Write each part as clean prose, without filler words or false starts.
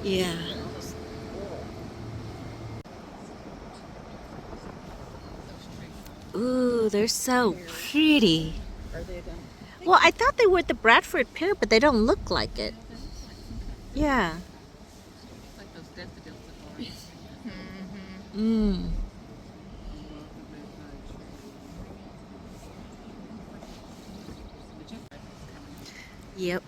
Yeah. Ooh, they're so pretty. Well, I thought they were the Bradford pear, but they don't look like it. Yeah. Mm. Yep.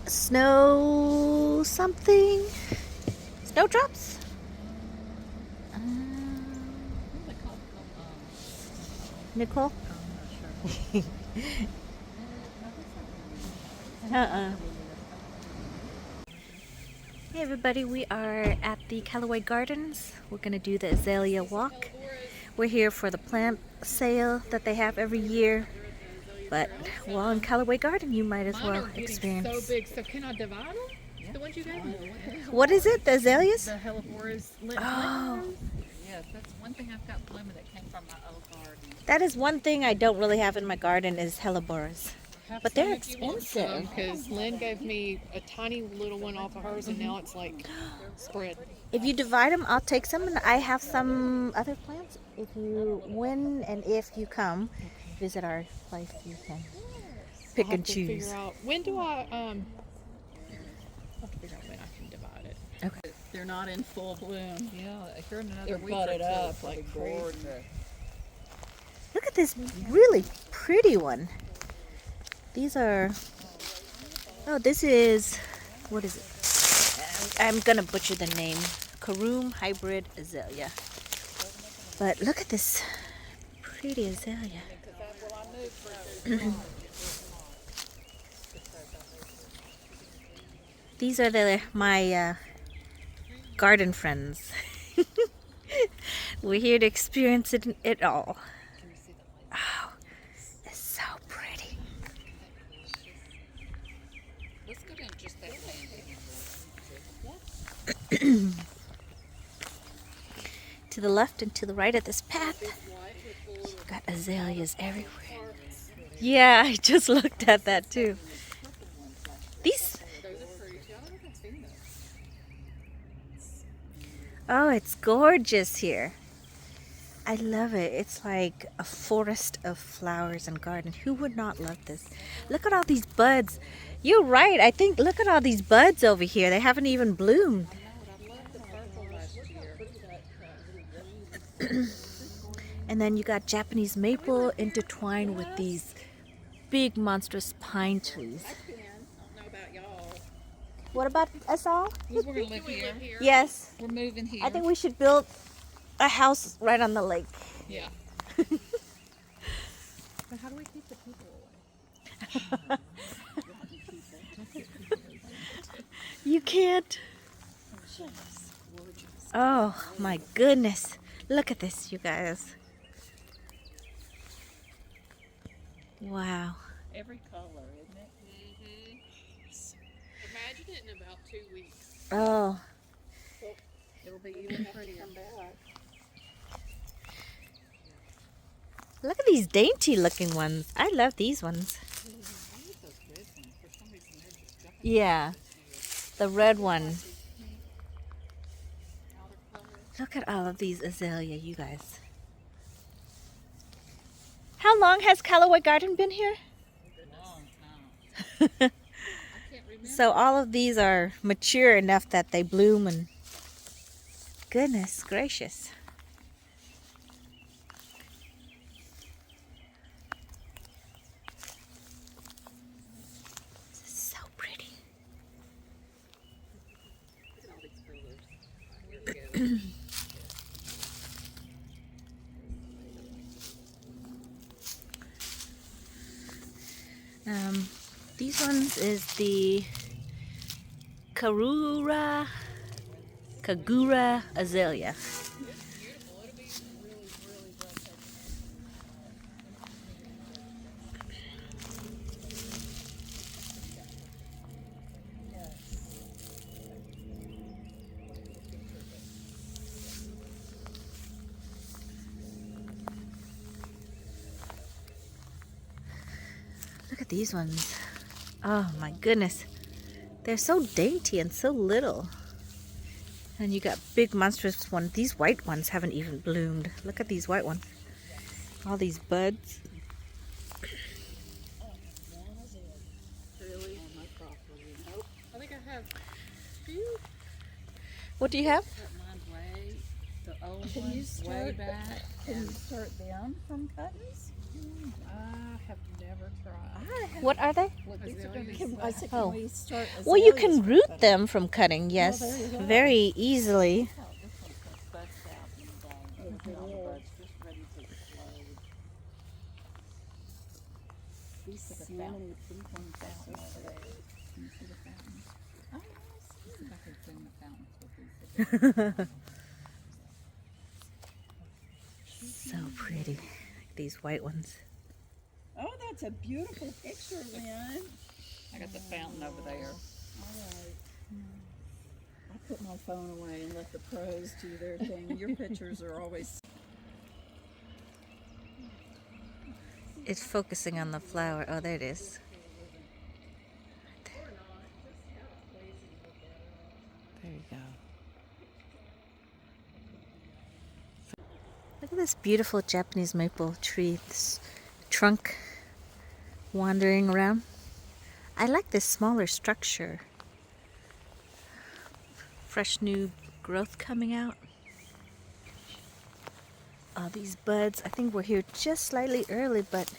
Snow something? Snowdrops? Nicole? Uh-uh. Hey everybody, we are at the Callaway Gardens. We're gonna do the azalea walk. We're here for the plant sale that they have every year. But while in Callaway Garden, you might as well experience. So big. So can I divide them? The ones you gave me? What is it? The azaleas? The hellebores. Oh, Yes, that's one thing I've got blooming that came from my old garden. that is one thing I don't really have in my garden is hellebores. But they're expensive. Because Lynn gave me a tiny little one off of hers, and now it's like spread. If you divide them, I'll take some, and I have some other plants. If you when and if you come visit our place, you can pick and choose. Figure out when do I I'll have to figure out when I can divide it. Okay. They're not in full bloom. Yeah, here in another They're week budded or two, up it's like gorgeous. crazy. Look at this really pretty one. These are. Oh, this is. What is it? I'm gonna butcher the name. Karoom Hybrid Azalea. But look at this pretty azalea. These are my garden friends. We're here to experience it all. Oh, it's so pretty. Let's go down just that To the left and to the right of this path, you've got azaleas everywhere. Yeah, I just looked at that too. These. Oh, it's gorgeous here. I love it. It's like a forest of flowers and garden. Who would not love this? Look at all these buds. You're right. I think, look at all these buds over here. They haven't even bloomed. And then you got Japanese maple intertwined with these big monstrous pine trees. What about us all? We're gonna live here. Yes. We're moving here. I think we should build a house right on the lake. Yeah. But how do we keep the people away? You can't. Oh my goodness. Look at this, you guys. Wow. Every color, isn't it? Imagine it in about 2 weeks. Oh. It'll be even prettier. Look at these dainty looking ones. I love these ones. Yeah. The red one. Look at all of these azalea, you guys. How long has Callaway Garden been here? So all of these are mature enough that they bloom, and goodness gracious. This is so pretty. These ones is the Kagura azalea. Look at these ones. Oh my goodness. They're so dainty and so little. And you got big monstrous ones. These white ones haven't even bloomed. Look at these white ones. All these buds. Really? On my property. Nope. I think I have two. What do you have? Cut mine way, the old Can you ones way start back. Can you start them from cuttings? I have never tried. What are they? Well, these are Azaleas. gonna be, I said, Oh. can we start Well, you azaleas can from root cuttings? them from cutting, yes. there you go. Very easily. Oh, this one's got buds out and dang. All the buds just ready to explode. These are the fountain. These ones fountain over there. Can you see the fountain? Oh, yes. See if I can zoom the fountains with these. So pretty. These white ones. Oh, that's a beautiful picture, Lynn. I got the fountain over there. All right. I put my phone away and let the pros do their thing. Your pictures are always. It's focusing on the flower. Oh, there it is. There you go. Look at this beautiful Japanese maple tree. This trunk wandering around. I like this smaller structure. Fresh new growth coming out. All these buds. I think we're here just slightly early, but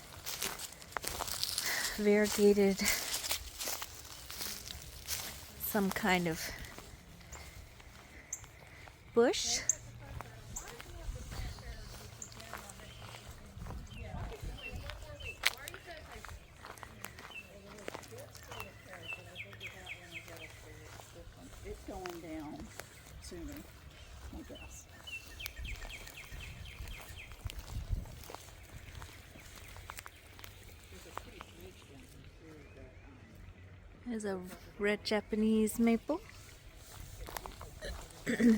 variegated some kind of bush. It's going down sooner, I guess. There's a red Japanese maple. You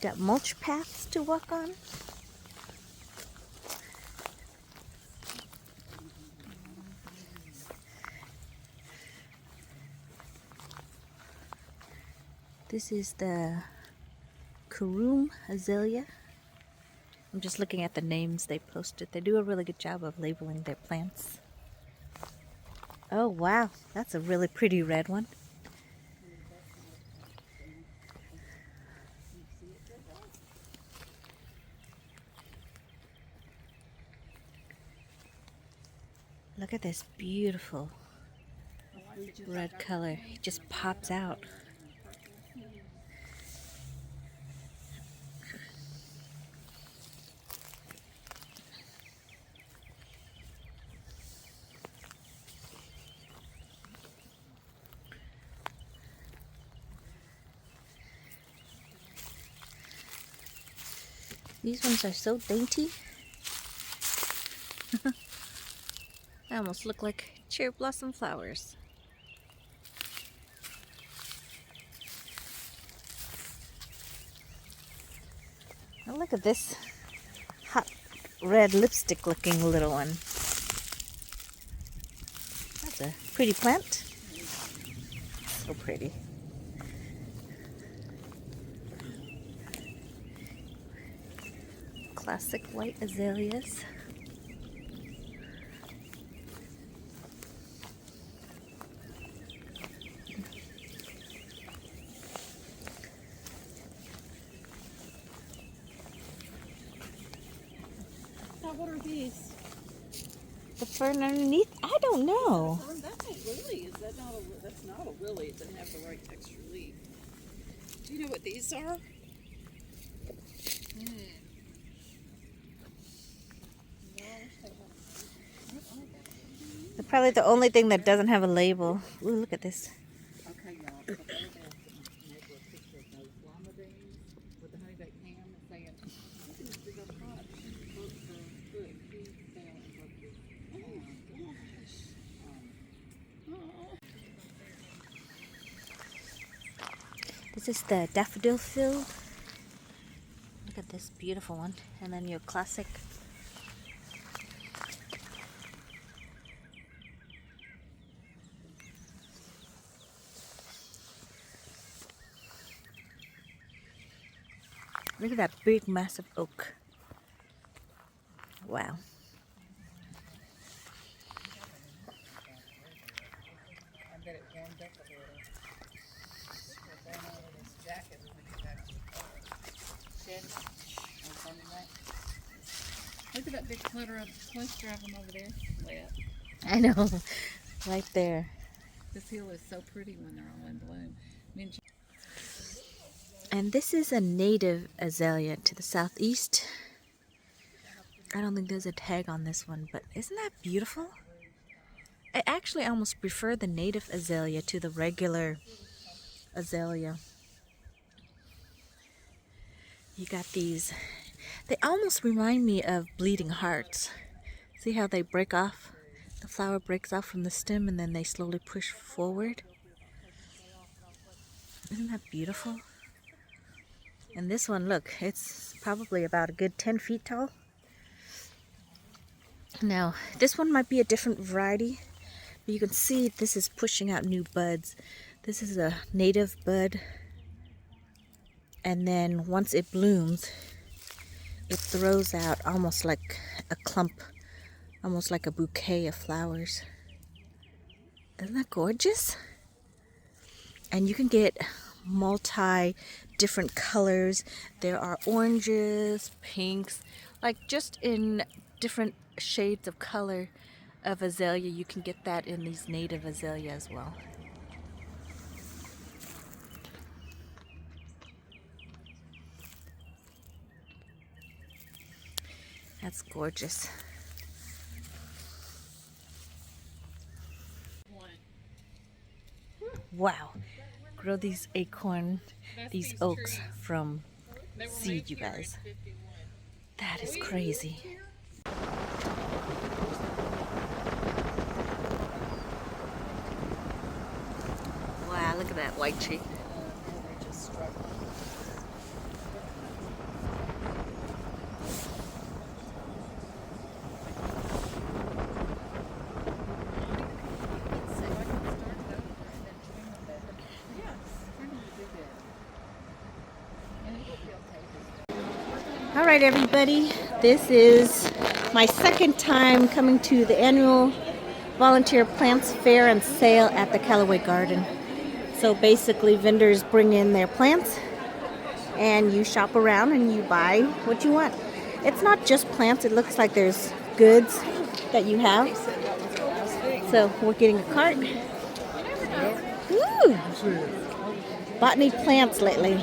got mulch paths to walk on. This is the Kurum azalea. I'm just looking at the names they posted. They do a really good job of labeling their plants. Oh wow, that's a really pretty red one. Look at this beautiful red color. It just pops out. These ones are so dainty. They almost look like cherry blossom flowers. Now look at this hot red lipstick looking little one. That's a pretty plant. So pretty. Classic white azaleas. Now, what are these? The fern underneath? I don't know. That's a lily. Is that not a? That's not a lily. It doesn't have the right texture leaf. Do you know what these are? They're probably the only thing that doesn't have a label. Ooh, look at this. Okay, y'all. So they have make a picture of those llama beans with the honeydeck ham and saying, look at this big old pot. Look for good. Keep down and look good. Oh my gosh. This is the daffodil field. Look at this beautiful one. And then your classic Look at that big, massive oak. Wow. I bet it warmed up a little. Put that on with his jacket when he got to the shed on Sunday night. Look at that big cluster of them over there. Lit. I know. Right there. This hill is so pretty when they're all in bloom. Me and And this is a native azalea to the southeast. I don't think there's a tag on this one, but isn't that beautiful? I actually almost prefer the native azalea to the regular azalea. You got these. They almost remind me of bleeding hearts. See how they break off? The flower breaks off from the stem and then they slowly push forward. Isn't that beautiful? And this one, look, it's probably about a good 10 feet tall. Now, this one might be a different variety, but you can see this is pushing out new buds. This is a native bud, and then once it blooms, it throws out almost like a clump, almost like a bouquet of flowers. Isn't that gorgeous? And you can get multi different colors. There are oranges, pinks, like just in different shades of color of azalea. You can get that in these native azalea as well. That's gorgeous. Wow. Grow these these oaks from seed, you guys. That is crazy. Wow, look at that white tree. All right, everybody, this is my second time coming to the annual Volunteer Plants Fair and Sale at the Callaway Garden. So basically, vendors bring in their plants and you shop around and you buy what you want. It's not just plants, it looks like there's goods that you have. So we're getting a cart. Ooh! Botany plants lately.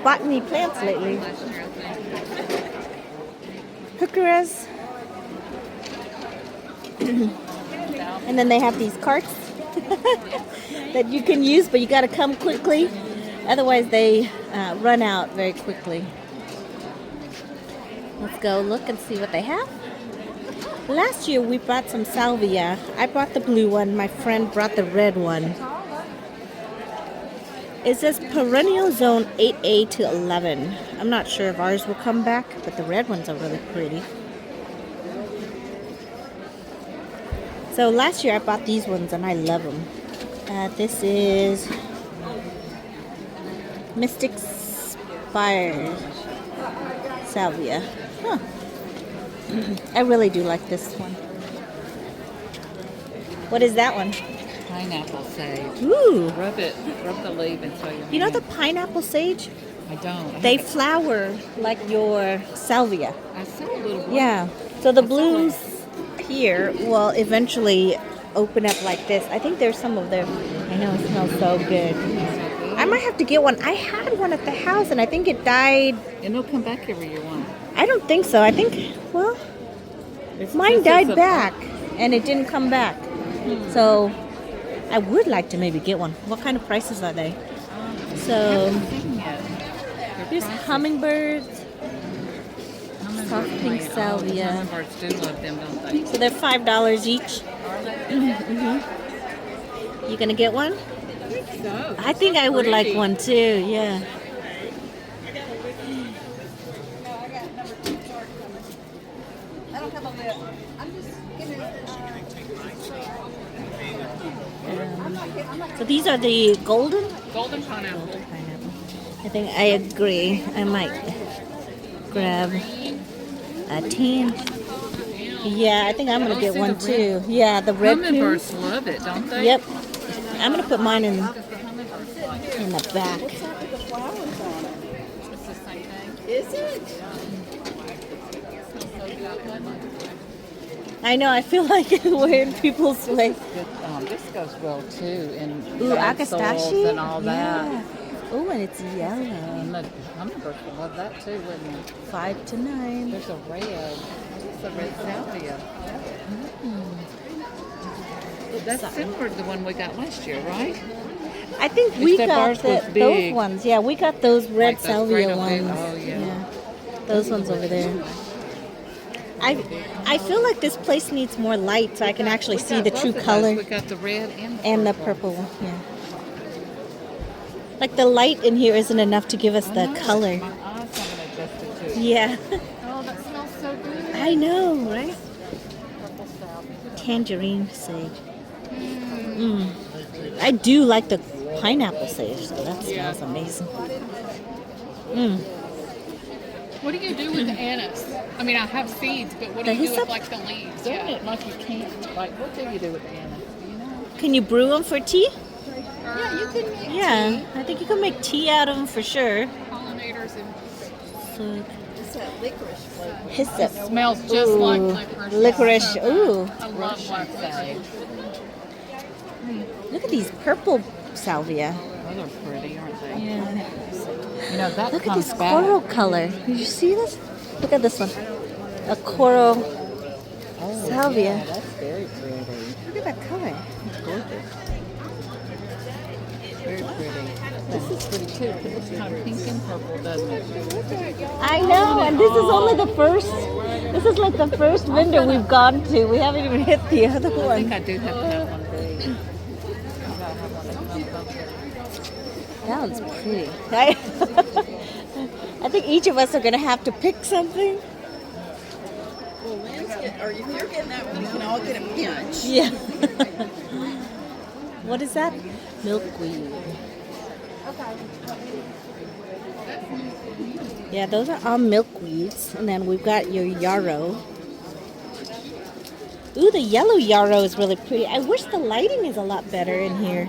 Botany plants lately. Heucheras. And then they have these carts that you can use, but you got to come quickly. Otherwise they run out very quickly. Let's go look and see what they have. Last year we brought some salvia. I brought the blue one. My friend brought the red one. It says perennial zone 8A to 11. I'm not sure if ours will come back, but the red ones are really pretty. So last year I bought these ones and I love them. This is Mystic Spire Salvia. Huh. I really do like this one. What is that one? pineapple sage. Ooh. Rub the leaf until your You know the hand. pineapple sage? I don't. They flower like your salvia. I saw a little one. Yeah. So the blooms here will eventually open up like this. I think there's some of them. I know, it smells so good. I might have to get one. I had one at the house and I think it died. And it'll come back every year one. I don't think so. I think, well, It's mine just died as a- back and it didn't come back. So I would like to maybe get one. What kind of prices are they? So here's hummingbirds. Soft pink salvia. Hummingbirds do love them, don't they? So they're $5 each. You gonna get one? So, I think I would like one too. Yeah. So these are the golden golden pineapple. pineapple. I think I agree. I might grab a tan. Yeah, I think I'm gonna get one too. Yeah, the red Hummingbirds pin. love it, don't they? Yep. I'm gonna put mine in the back. It's the same thing. Is it? I know. I feel like we're in people's way. Good, this goes well too in Ooh, bad soils agastache and all that. Yeah. Ooh, and it's yellow. And the hummingbirds would love that too, wouldn't they? 5 to 9. There's a red. It's a red salvia. That's similar to the one we got last year, right? I think we Except got ours was those big. ones. Yeah, we got those red Like those salvia great big- ones. oh, yeah. Those ones over there. I feel like this place needs more light so I can actually We see got the both true of those. color We got the red and the purple one. Yeah. Like the light in here isn't enough to give us the color. My eyes haven't adjusted to it. Yeah. Oh, that smells so good. I know, right? Purple salvia. Tangerine sage. I do like the pineapple sage, so that smells amazing. What do you do with the anise? I mean, I have seeds, but what do The you do hyssop? with like the leaves? Don't Yeah. it like you can't? Like, what do you do with the anise? Do you know? Can you brew them for tea? Yeah, you can make Yeah, I think you can make tea out of them for sure. pollinators and So, It's that licorice flavor. hyssop. smells just like Ooh, licorice. licorice. Ooh, I love black licorice. look at these purple salvia. Those are pretty, aren't they? Yeah. You know, that Look at comes this back. coral color. Did you see this? Look at this one. A coral Oh, salvia. Yeah, that's very pretty. Look at that color. It's gorgeous. Very pretty. This is pretty too. It looks kind of pink and purple, doesn't it? I know, and this is only the first. This is like the first vendor we've gone to. We haven't even hit the other I think one. I do have to have one of these. I gotta have one that comes up. That one's pretty. I think each of us are gonna have to pick something. Well, Lynn's or if you're getting that one, you can all get a pinch. Yeah. What is that? Milkweed. Yeah, those are all milkweeds. And then we've got your yarrow. Ooh, the yellow yarrow is really pretty. I wish the lighting is a lot better in here.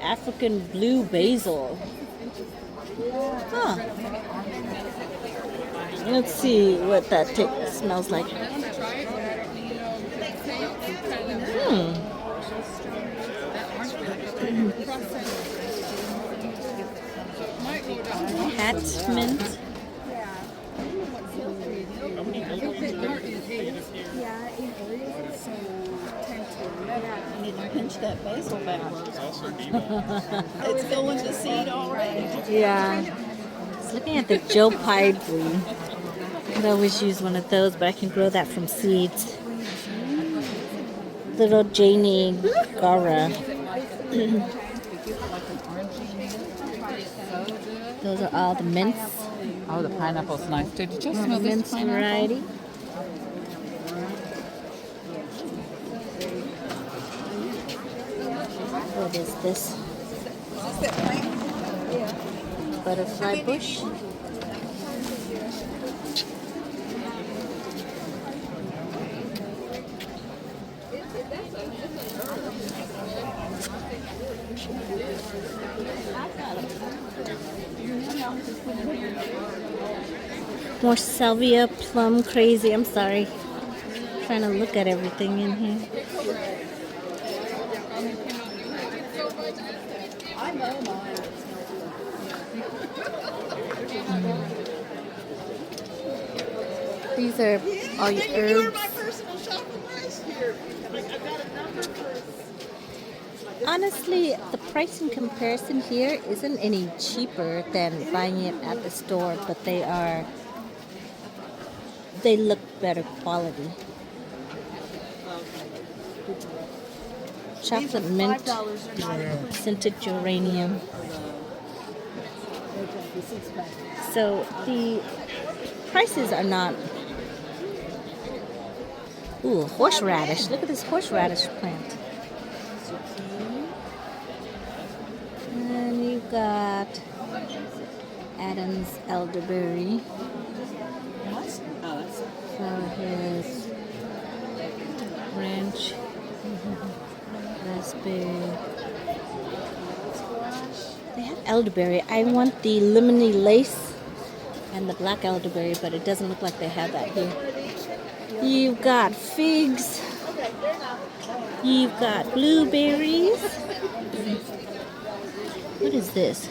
African blue basil. Huh. Let's see what that smells like. Hatchment. You need to pinch that basil back. It's going to seed already. Yeah. I was looking at the Joe Pied tree. I'd always use one of those, but I can grow that from seeds. Little Janie Gara. Those are all the mints. Oh, the pineapple's nice too. Did you smell this Mints pineapple? variety. What is this? Is this that plant? Butterfly bush. More salvia, plum crazy. I'm sorry. Trying to look at everything in here. I know mine. These are all your You were herbs. my personal shopper last year. Honestly, the price in comparison here isn't any cheaper than buying it at the store, but they look better quality. Chocolate mint, scented geranium. So the prices are not Ooh, horseradish. Look at this horseradish plant. And you've got Adam's elderberry. Flower heads. Ranch. Raspberry. They have elderberry. I want the lemony lace and the black elderberry, but it doesn't look like they have that here. You've got figs. You've got blueberries. What is this?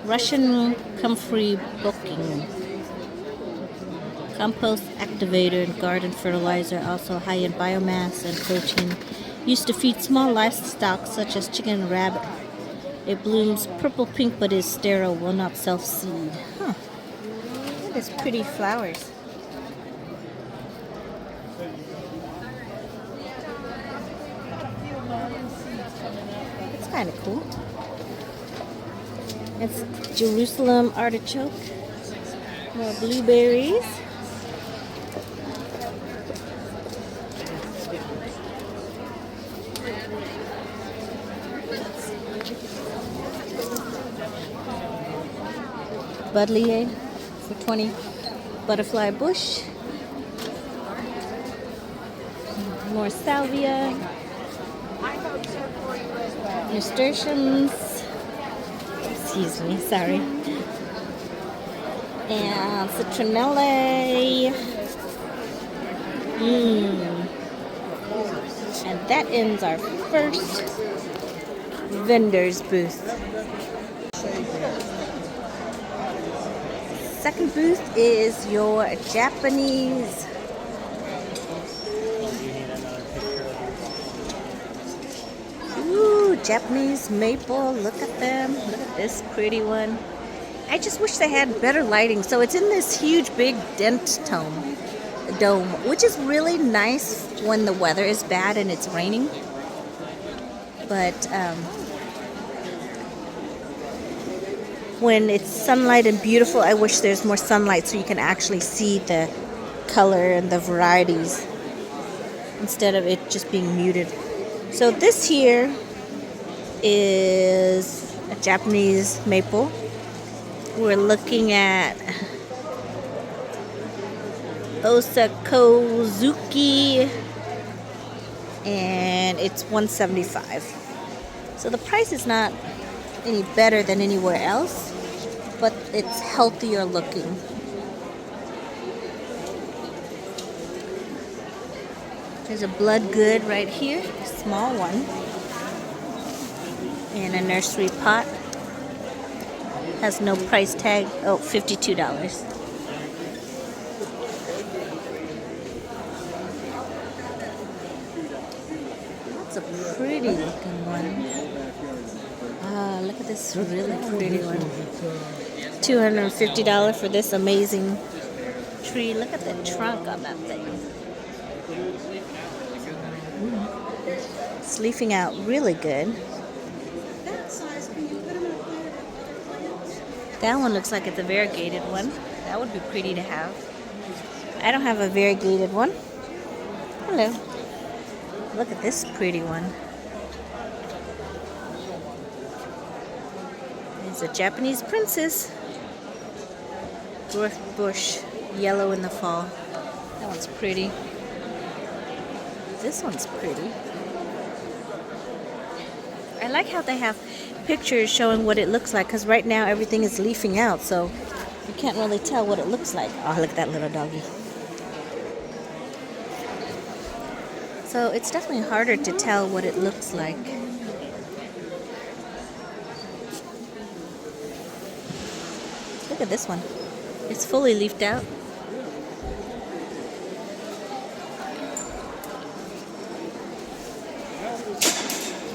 Russian comfrey booking. Compost activator and garden fertilizer, also high in biomass and protein. Used to feed small livestock such as chicken and rabbit. It blooms purple-pink but is sterile, will not self-seed. Huh. Look at these pretty flowers. It's kind of cool. It's Jerusalem artichoke. More blueberries. Budlier for 20. Butterfly bush. More salvia. Nasturtiums. Excuse me, sorry. And citronelle. And that ends our first vendor's booth. Second booth is your Japanese. Ooh, Japanese maple. Look at them. Look at this pretty one. I just wish they had better lighting. So it's in this huge big dome, which is really nice when the weather is bad and it's raining. But when it's sunlight and beautiful, I wish there's more sunlight so you can actually see the color and the varieties instead of it just being muted. So this here is a Japanese maple. We're looking at Osakozuki, and it's $175. So the price is not any better than anywhere else, but it's healthier looking. There's a blood good right here, a small one, in a nursery pot. Has no price tag. Oh, $52. That's a pretty looking one. Ah, look at this really pretty one. $250 for this amazing tree. Look at the trunk on that thing. It's leafing out really good. That one looks like it's a variegated one. That would be pretty to have. I don't have a variegated one. Hello. Look at this pretty one. It's a Japanese princess. Dwarf bush, yellow in the fall. That one's pretty. This one's pretty. I like how they have pictures showing what it looks like, because right now everything is leafing out, so you can't really tell what it looks like. Oh, look at that little doggy. So it's definitely harder to tell what it looks like. Look at this one. It's fully leafed out.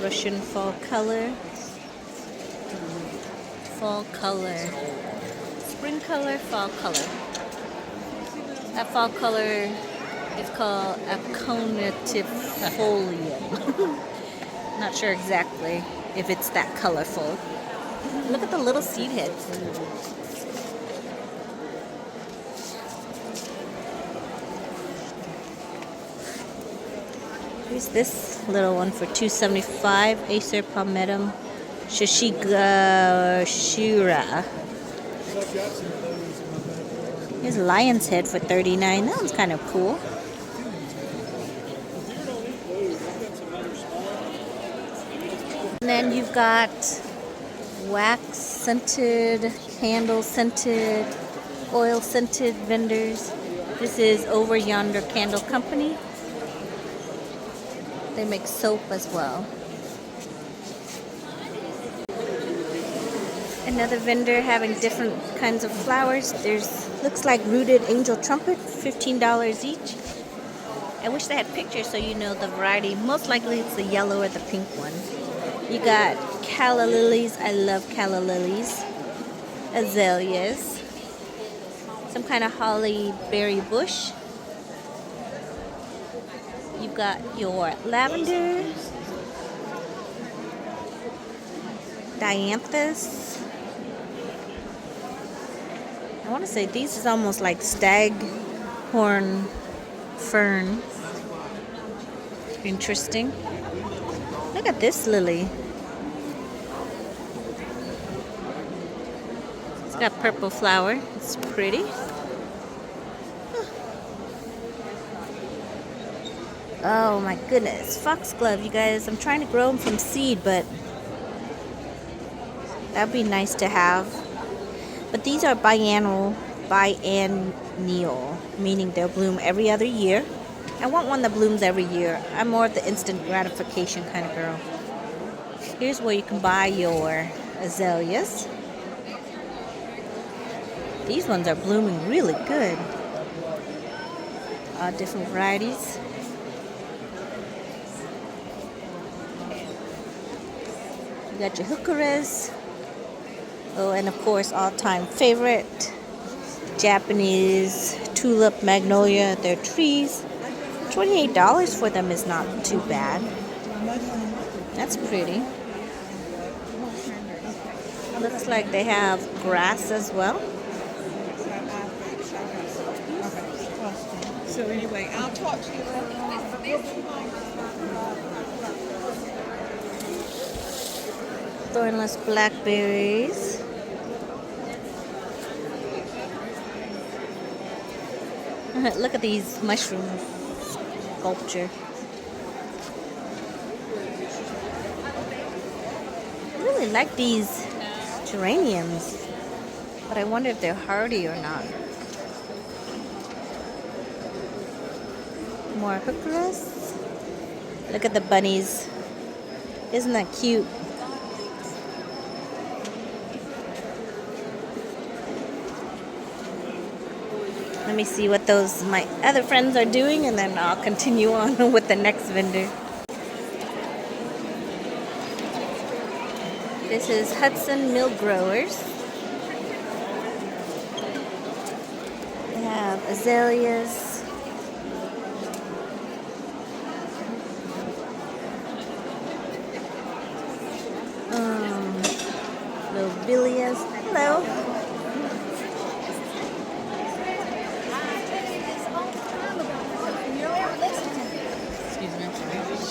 Russian fall color. Fall color. Spring color, fall color. That fall color is called Aconitifolium. Not sure exactly if it's that colorful. Look at the little seed heads. Here's this little one for $2.75. Acer palmetto Shishigashira. Here's lion's head for $39. That one's kind of cool. And then you've got wax scented, candle scented, oil scented vendors. This is Over Yonder Candle Company. They make soap as well. Another vendor having different kinds of flowers. There's looks like rooted angel trumpet, $15 each. I wish they had pictures so you know the variety. Most likely it's the yellow or the pink one. You got calla lilies. I love calla lilies. Azaleas. Some kind of holly berry bush. You've got your lavender. Dianthus. I want to say these is almost like staghorn fern. Interesting. Look at this lily. It's got purple flower. It's pretty. Oh my goodness. Foxglove, you guys. I'm trying to grow them from seed, but that'd be nice to have. But these are biennial, meaning they'll bloom every other year. I want one that blooms every year. I'm more of the instant gratification kind of girl. Here's where you can buy your azaleas. These ones are blooming really good. Different varieties. You got your heucheras. Oh, and of course, all-time favorite, Japanese tulip magnolia. They're trees. $28 for them is not too bad. That's pretty. Looks like they have grass as well. So anyway, I'll talk to you later. Thornless blackberries. Look at these mushroom sculpture. I really like these geraniums, but I wonder if they're hardy or not. More heucheras. Look at the bunnies. Isn't that cute? Let me see what those my other friends are doing, and then I'll continue on with the next vendor. This is Hudson Mill Growers. They have azaleas. Lobelias. Hello.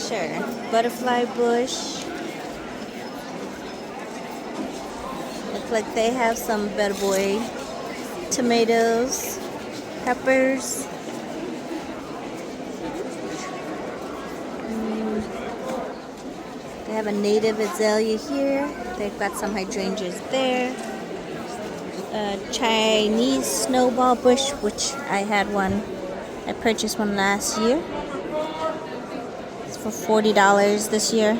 Sure. Butterfly bush. Looks like they have some Better Boy tomatoes, peppers. They have a native azalea here. They've got some hydrangeas there. A Chinese snowball bush, which I had one. I purchased one last year. It's for $40 this year.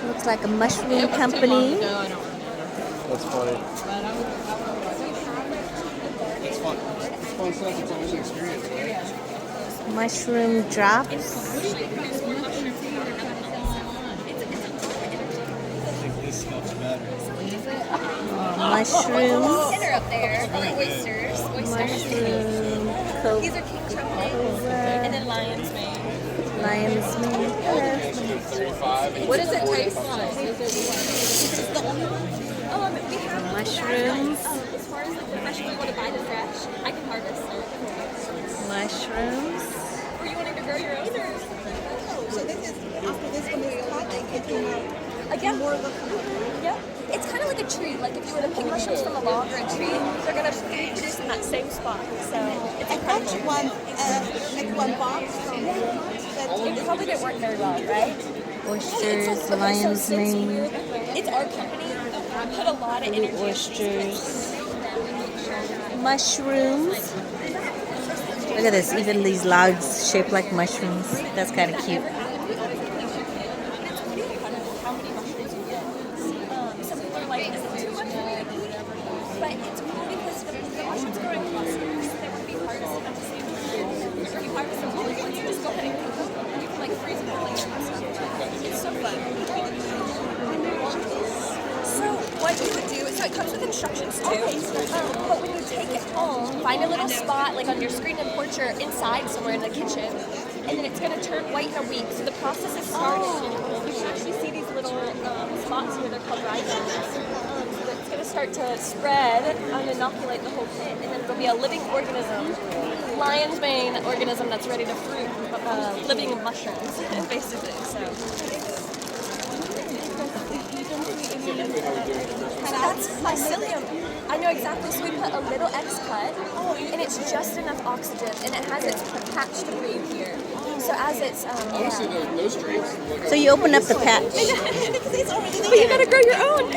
Looks like a mushroom company. That's funny. It's fun. It's fun stuff. It's always an experience, right? Mushroom drops. I think this stuff's better. Mushrooms. Dinner up there. Oysters. Mushroom coke. These are king chocolate. And then lion's mane. Lion's mane. Hello. $35. What does it taste like? This is the only one. We have Mushrooms. as far as like the fresh, if you want to buy the fresh, I can harvest it. Mushrooms. Or you wanting to grow your own? Or? So this is after this one is cut, they can come out Again, more of a yeah. It's kind of like a tree. Like if you were to pick mushrooms from a log or a tree, they're gonna produce in that same spot. So it's I thought you want like one box from it probably didn't work very well, right? Oysters, lion's mane, It's our company. We put a lot of energy. oysters, mushrooms. Look at this, even these logs shaped like mushrooms. That's kind of cute. How many mushrooms you get. Some people are like, is it too much? But it's cool because the mushrooms grow in clusters. They want to be harvested at the same time. If you harvest them all at once, you just go ahead and cook them. You can like freeze them all like that. It's so fun. So what you would do, so it comes with instructions too. But when you take it home, find a little spot like on your screen and porch or inside somewhere in the kitchen, and then it's going to turn white in a week. So the process is started. You can actually see these little spots here. They're called rhizomes. So it's going to start to spread and inoculate the whole pit, and then it'll be a living organism, lion's mane organism that's ready to fruit living mushrooms, basically. So that's mycelium. I know exactly. So we put a little X cut, and it's just enough oxygen, and it has its patch to breathe here. So as it's Honestly, those drinks. So you open up the patch. but you gotta grow your own.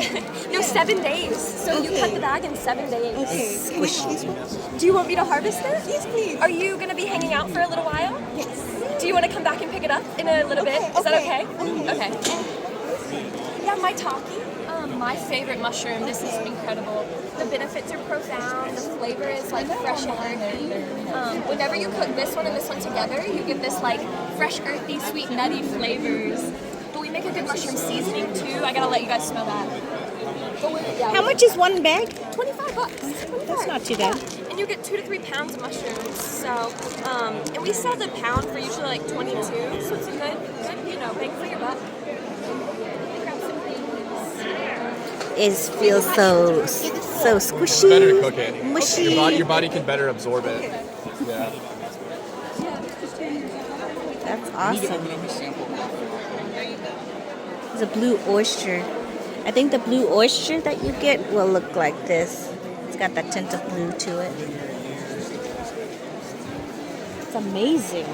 No, 7 days. So you cut the bag in 7 days. It's squishy. Do you want me to harvest it? Yes, please. Are you gonna be hanging out for a little while? Yes. Do you want to come back and pick it up in a little bit? Is that okay? Okay. Yeah, maitake. My favorite mushroom. This is incredible. The benefits are profound. The flavor is like fresh and earthy. Whenever you cook this one and this one together, you get this like fresh, earthy, sweet, nutty flavors. But we make a good mushroom seasoning too. I gotta let you guys smell that. Yeah. How much is one bag? $25. That's not too bad. Yeah. And you get 2 to 3 pounds of mushrooms. So, and we sell the pound for usually like 22. So it's a good, bang for your buck. Grab some things. It feels so squishy. Better to cook it. Mushy. Your body can better absorb it. Yeah. That's I need to awesome. open up a sample. It's a blue oyster. I think the blue oyster that you get will look like this. It's got that tint of blue to it. It's amazing.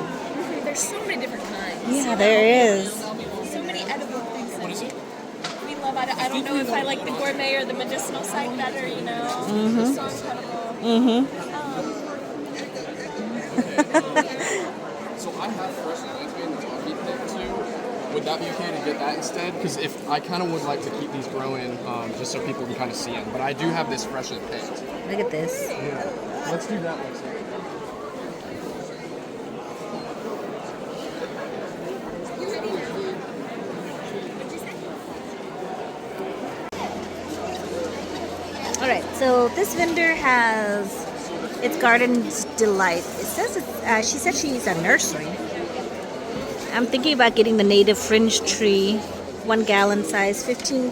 There's so many different kinds. Yeah, there is. So many edible things. What is it? We love it. I don't know if I like the gourmet or the medicinal side better, It's so incredible. So I have fresh lion's mane that's already picked too. Would that be okay to get that instead? Because if I kind of would like to keep these growing, just so people can kind of see them. But I do have this freshly picked. Look at this. Yeah. Let's do that one. All right, so this vendor has it's Garden's Delight. It says it's, she said she's a nursery. I'm thinking about getting the native fringe tree, 1 gallon size, $15.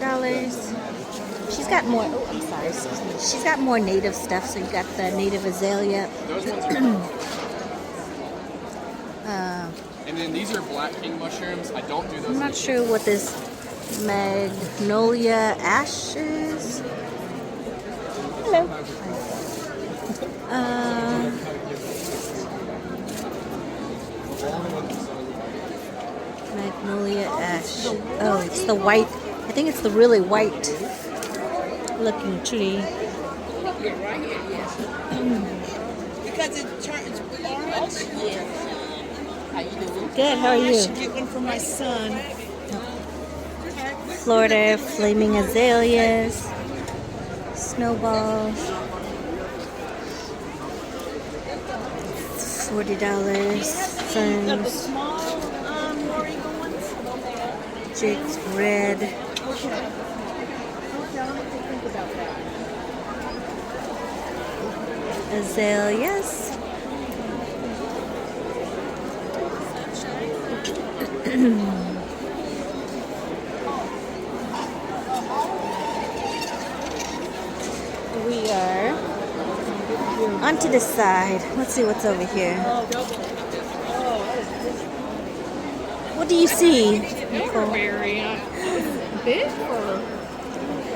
She's got more. Oh, I'm sorry. Excuse me. She's got more native stuff. So you got the native azalea. Those ones are and then these are black king mushrooms. I don't do those. I'm not sure what this magnolia ash is. Hello. Magnolia ash. Oh, it's the white. I think it's the really white looking tree. because it turns orange. How you doing? Good, how are I you? should get one for my son. Florida flaming azaleas, snowballs, $40. The Ferns, small moringa ones. Jake's red. Okay. Okay, I'll have to think about that. Azaleas. Onto the side. Let's see what's over here. What do you see, Nicole? Elderberry. Big for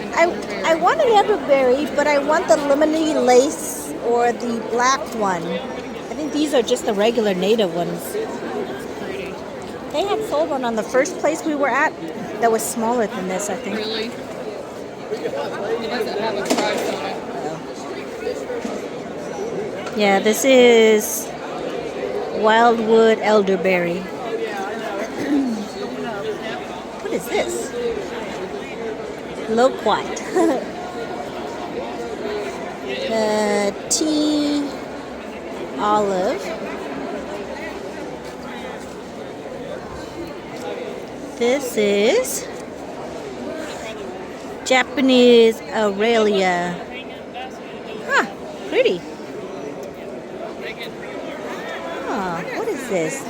an I elderberry. want an elderberry, but I want the lemony lace or the black one. I think these are just the regular native ones. Pretty. They had sold one on the first place we were at that was smaller than this, I think. Really? It doesn't have a price on it. Yeah, this is Wildwood elderberry. What is this? Loquat. Tea olive. This is Japanese Aurelia. Huh, pretty. Oh, what is this?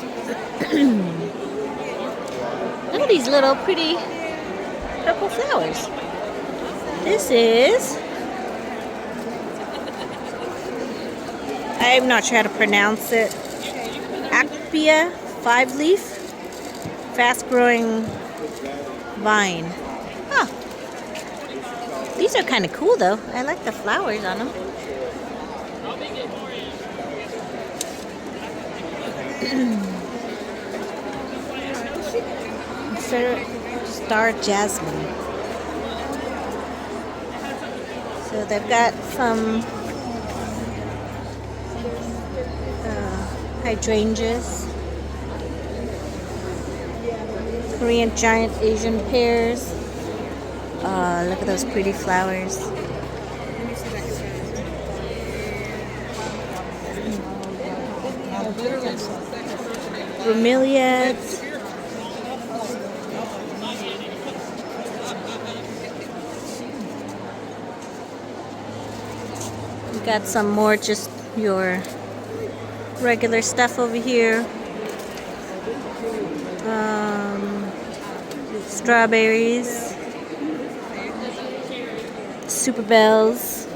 Look at these little pretty purple flowers. This is, I'm not sure how to pronounce it. Acpia 5-leaf, fast-growing vine. Huh. These are kind of cool though. I like the flowers on them. Star jasmine. So they've got some hydrangeas, Korean giant Asian pears. Look at those pretty flowers. Bromeliads. We got some more just your regular stuff over here. Strawberries. Super bells.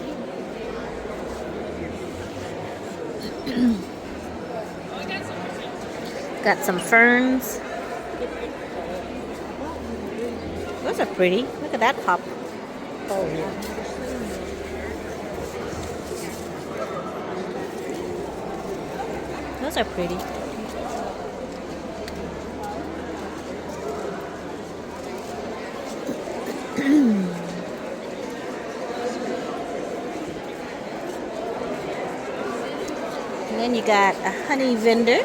Got some ferns. Those are pretty. Look at that pop. Oh, yeah. Those are pretty. And then you got a honey vendor.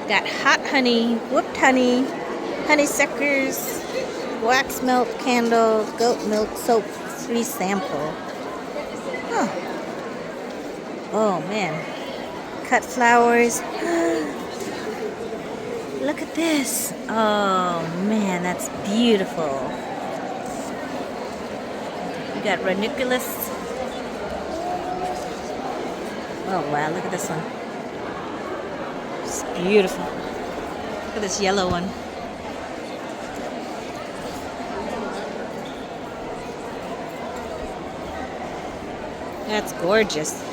Got hot honey, whipped honey, honeysuckers, wax melt candle, goat milk soap, free sample. Huh. Oh man. Cut flowers. Look at this. Oh man, that's beautiful. We got ranunculus. Oh wow, look at this one. It's beautiful. Look at this yellow one. That's gorgeous.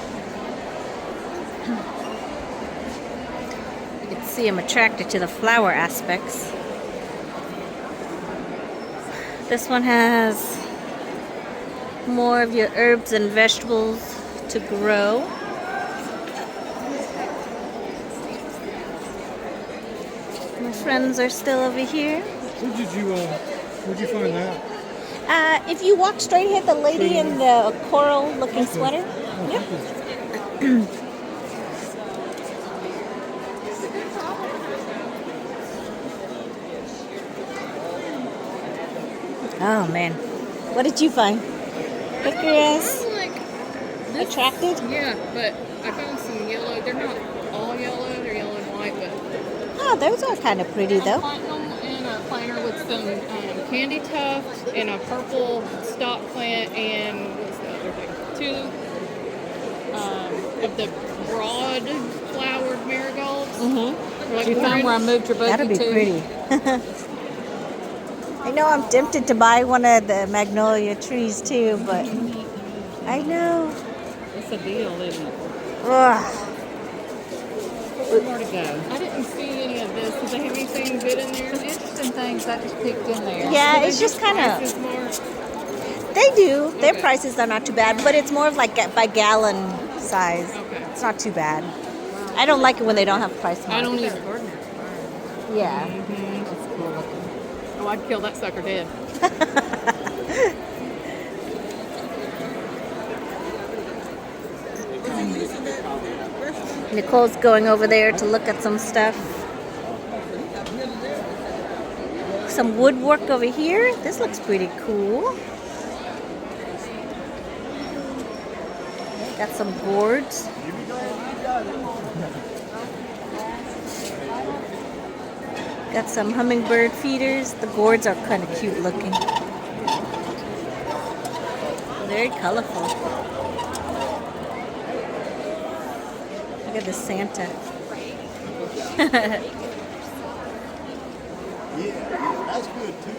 You can see I'm attracted to the flower aspects. This one has more of your herbs and vegetables to grow. My friends are still over here. Where'd you find that? If you walk straight ahead, the lady in the coral-looking sweater. Yep. Oh man, what did you find? Hickories? Like this, Attracted? yeah, but I found some yellow. They're not all yellow. They're yellow and white, but Oh, those are kind of pretty though. platinum and a planter with some candy tuft and a purple stock plant and what's the other thing? Two of the broad flowered marigolds. Mm-hmm. Like You found where I moved your buggy That'll be to? pretty. I know I'm tempted to buy one of the magnolia trees too, but I know. It's a deal, isn't it? Ugh. Where to go? I didn't see any of this. Did they have anything good in there? Some interesting things I just picked in there. Yeah, Do it's they just have kind prices of. marked? They do. Their Okay. prices are not too bad, but it's more of like by gallon size. Okay. It's not too bad. I don't like it when they don't have price I marks. don't either. Yeah. That's cool looking. Oh, I'd kill that sucker dead. Nicole's going over there to look at some stuff. Some woodwork over here. This looks pretty cool. Got some boards. Got some hummingbird feeders. The gourds are kind of cute looking. Very colorful. Look at the Santa. That's good too.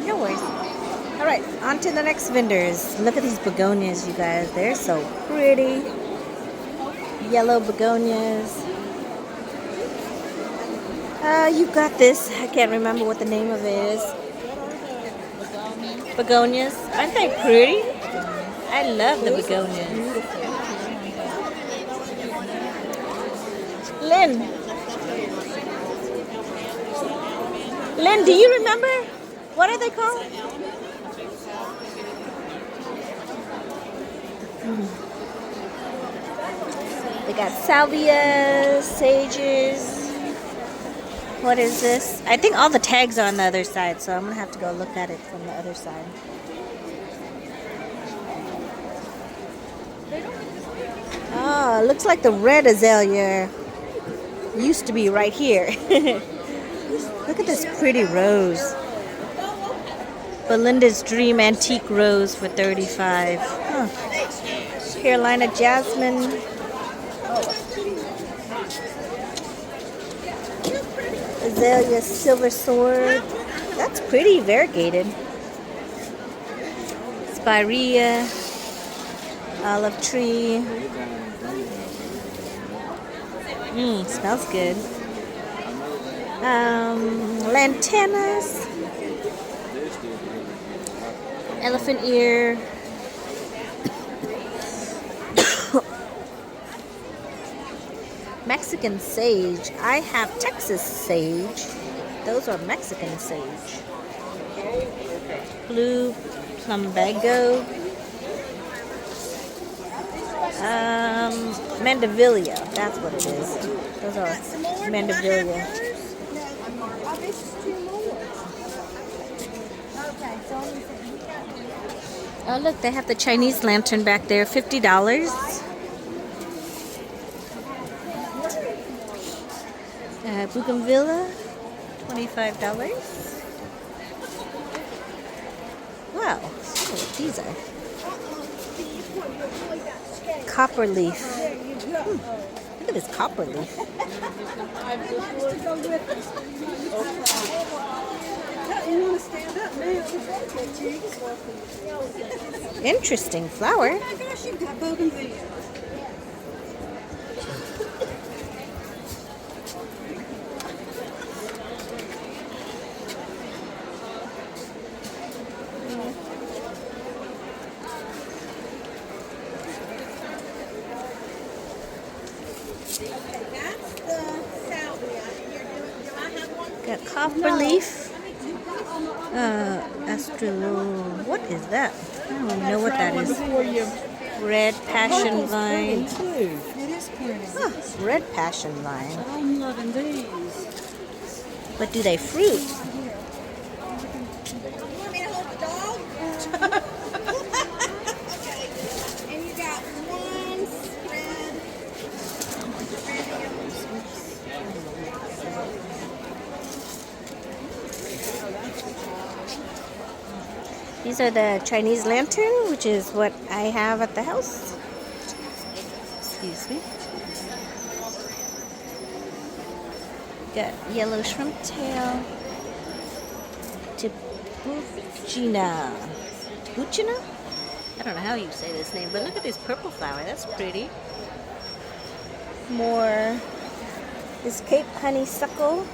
No worries. All right, on to the next vendors. Look at these begonias, you guys. They're so pretty. Yellow begonias. You've got this. I can't remember what the name of it is. Begonias. Aren't they pretty? I love the begonias. Lynn, do you remember? What are they called? They got salvias, sages. What is this? I think all the tags are on the other side, so I'm gonna have to go look at it from the other side. Oh, looks like the red azalea used to be right here. Look at this pretty rose. Belinda's Dream Antique Rose for $35. Huh. Carolina Jasmine. Azalea Silver Sword. That's pretty variegated. Spirea. Olive Tree. Smells good. Lantanas. Elephant ear. Mexican sage. I have Texas sage. Those are Mexican sage. Blue plumbago. Mandevilla. That's what it is. Those are Mandevilla. Oh, look, they have the Chinese lantern back there, $50. Bougainvillea, $25. Wow, what these are. Copper leaf. Look at this copper leaf. Interesting flower. Got copper leaf. Astrolone. What is that? I don't even know what that is. Red passion vine. Huh, red passion vine. I'm loving these. But do they fruit? You want me to hold the dog? Okay. And you got one spread. These are the Chinese lantern, which is what I have at the house. Excuse me. Got yellow shrimp tail. Tibuchina. Tibuchina? I don't know how you say this name, but look at this purple flower. That's pretty. More. This Cape honeysuckle.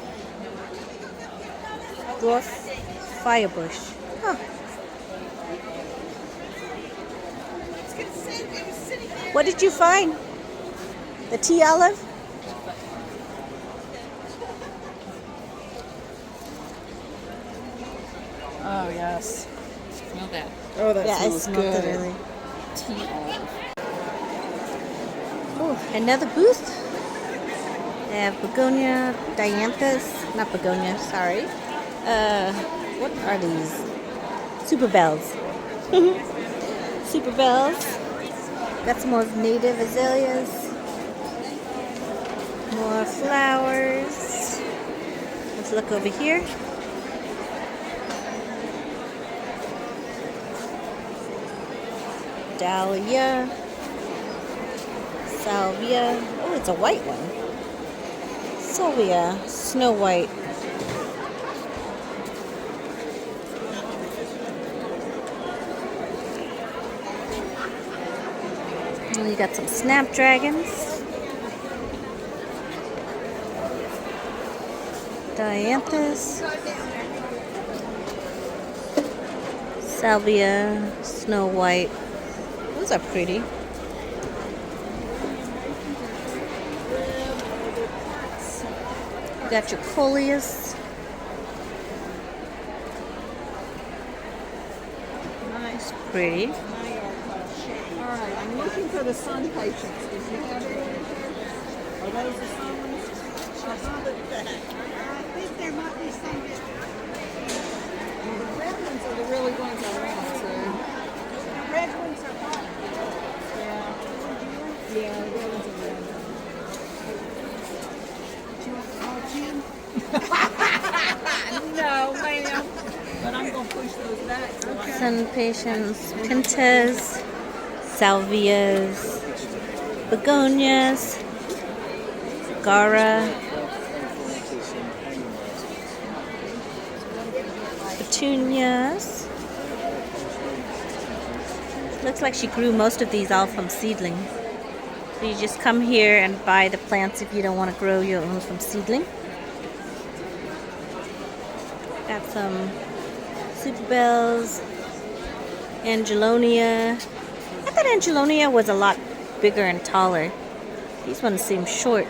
Dwarf firebush. Huh. What did you find? The tea olive? Oh, yes. Smell that. Oh, that Yeah, I smells smelled good. it earlier. Tea olive. Oh, another booth. They have begonia, dianthus, not begonia, sorry. What are these? Super bells. Super bells. Got some more native azaleas. More flowers. Let's look over here. Dahlia. Salvia. Oh, it's a white one. Salvia. Snow White. And you got some snapdragons. Dianthus. Salvia. Snow White. Those are pretty. You got your coleus. Nice, pretty. All right, I'm looking for the sun patients. Did you have any? Are those the sun ones? I think there might be some. Well, the red ones are the really ones I want, so. The red ones are hot. Yeah. Yeah, the red ones are the ones. Do you want to call Jim? No, ma'am. But I'm going to push those back. So I Sun patience, pintas, salvias, begonias, gara, petunias. Looks like she grew most of these all from seedling. So you just come here and buy the plants if you don't want to grow your own from seedling. Got some super bells, angelonia. I thought angelonia was a lot bigger and taller. These ones seem short.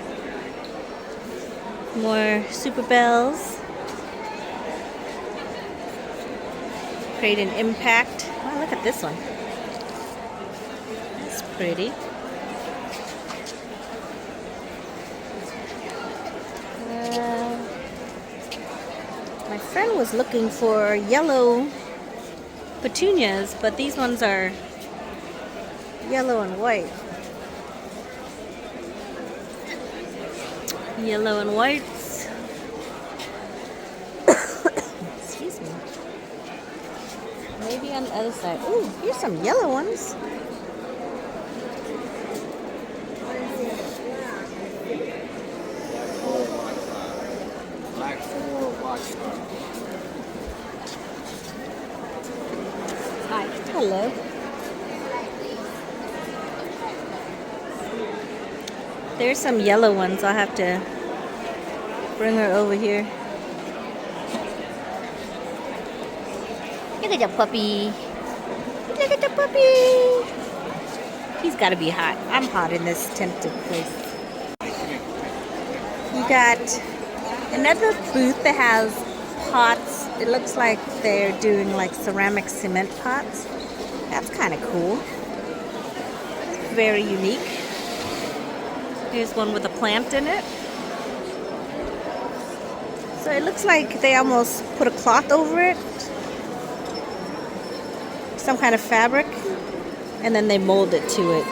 More super bells. Create an impact. Oh, look at this one. That's pretty. My friend was looking for yellow petunias, but these ones are yellow and white. Yellow and whites. Excuse me. Maybe on the other side. Ooh, here's some yellow ones. Black four, black star. Hi. Hello. There's some yellow ones. I'll have to bring her over here. Look at the puppy. Look at the puppy. He's got to be hot. I'm hot in this tempted place. You got another booth that has pots. It looks like they're doing like ceramic cement pots. That's kind of cool. Very unique. Here's one with a plant in it. So it looks like they almost put a cloth over it. Some kind of fabric. And then they mold it to it.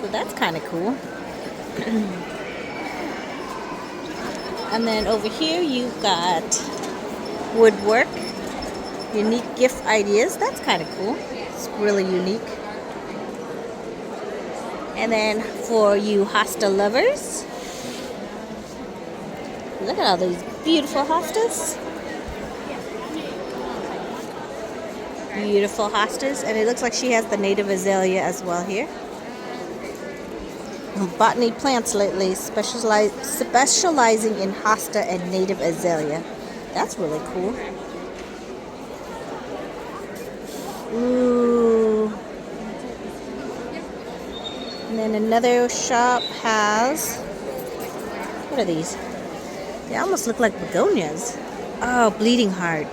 So that's kind of cool. And then over here you've got woodwork. Unique gift ideas. That's kind of cool. It's really unique. And then for you hosta lovers, Look at all these beautiful hostas. Beautiful hostas. And it looks like she has the native azalea as well here. Botany plants lately, specializing in hosta and native azalea. That's really cool. Ooh. And then another shop has, what are these? They almost look like begonias. Oh, bleeding heart.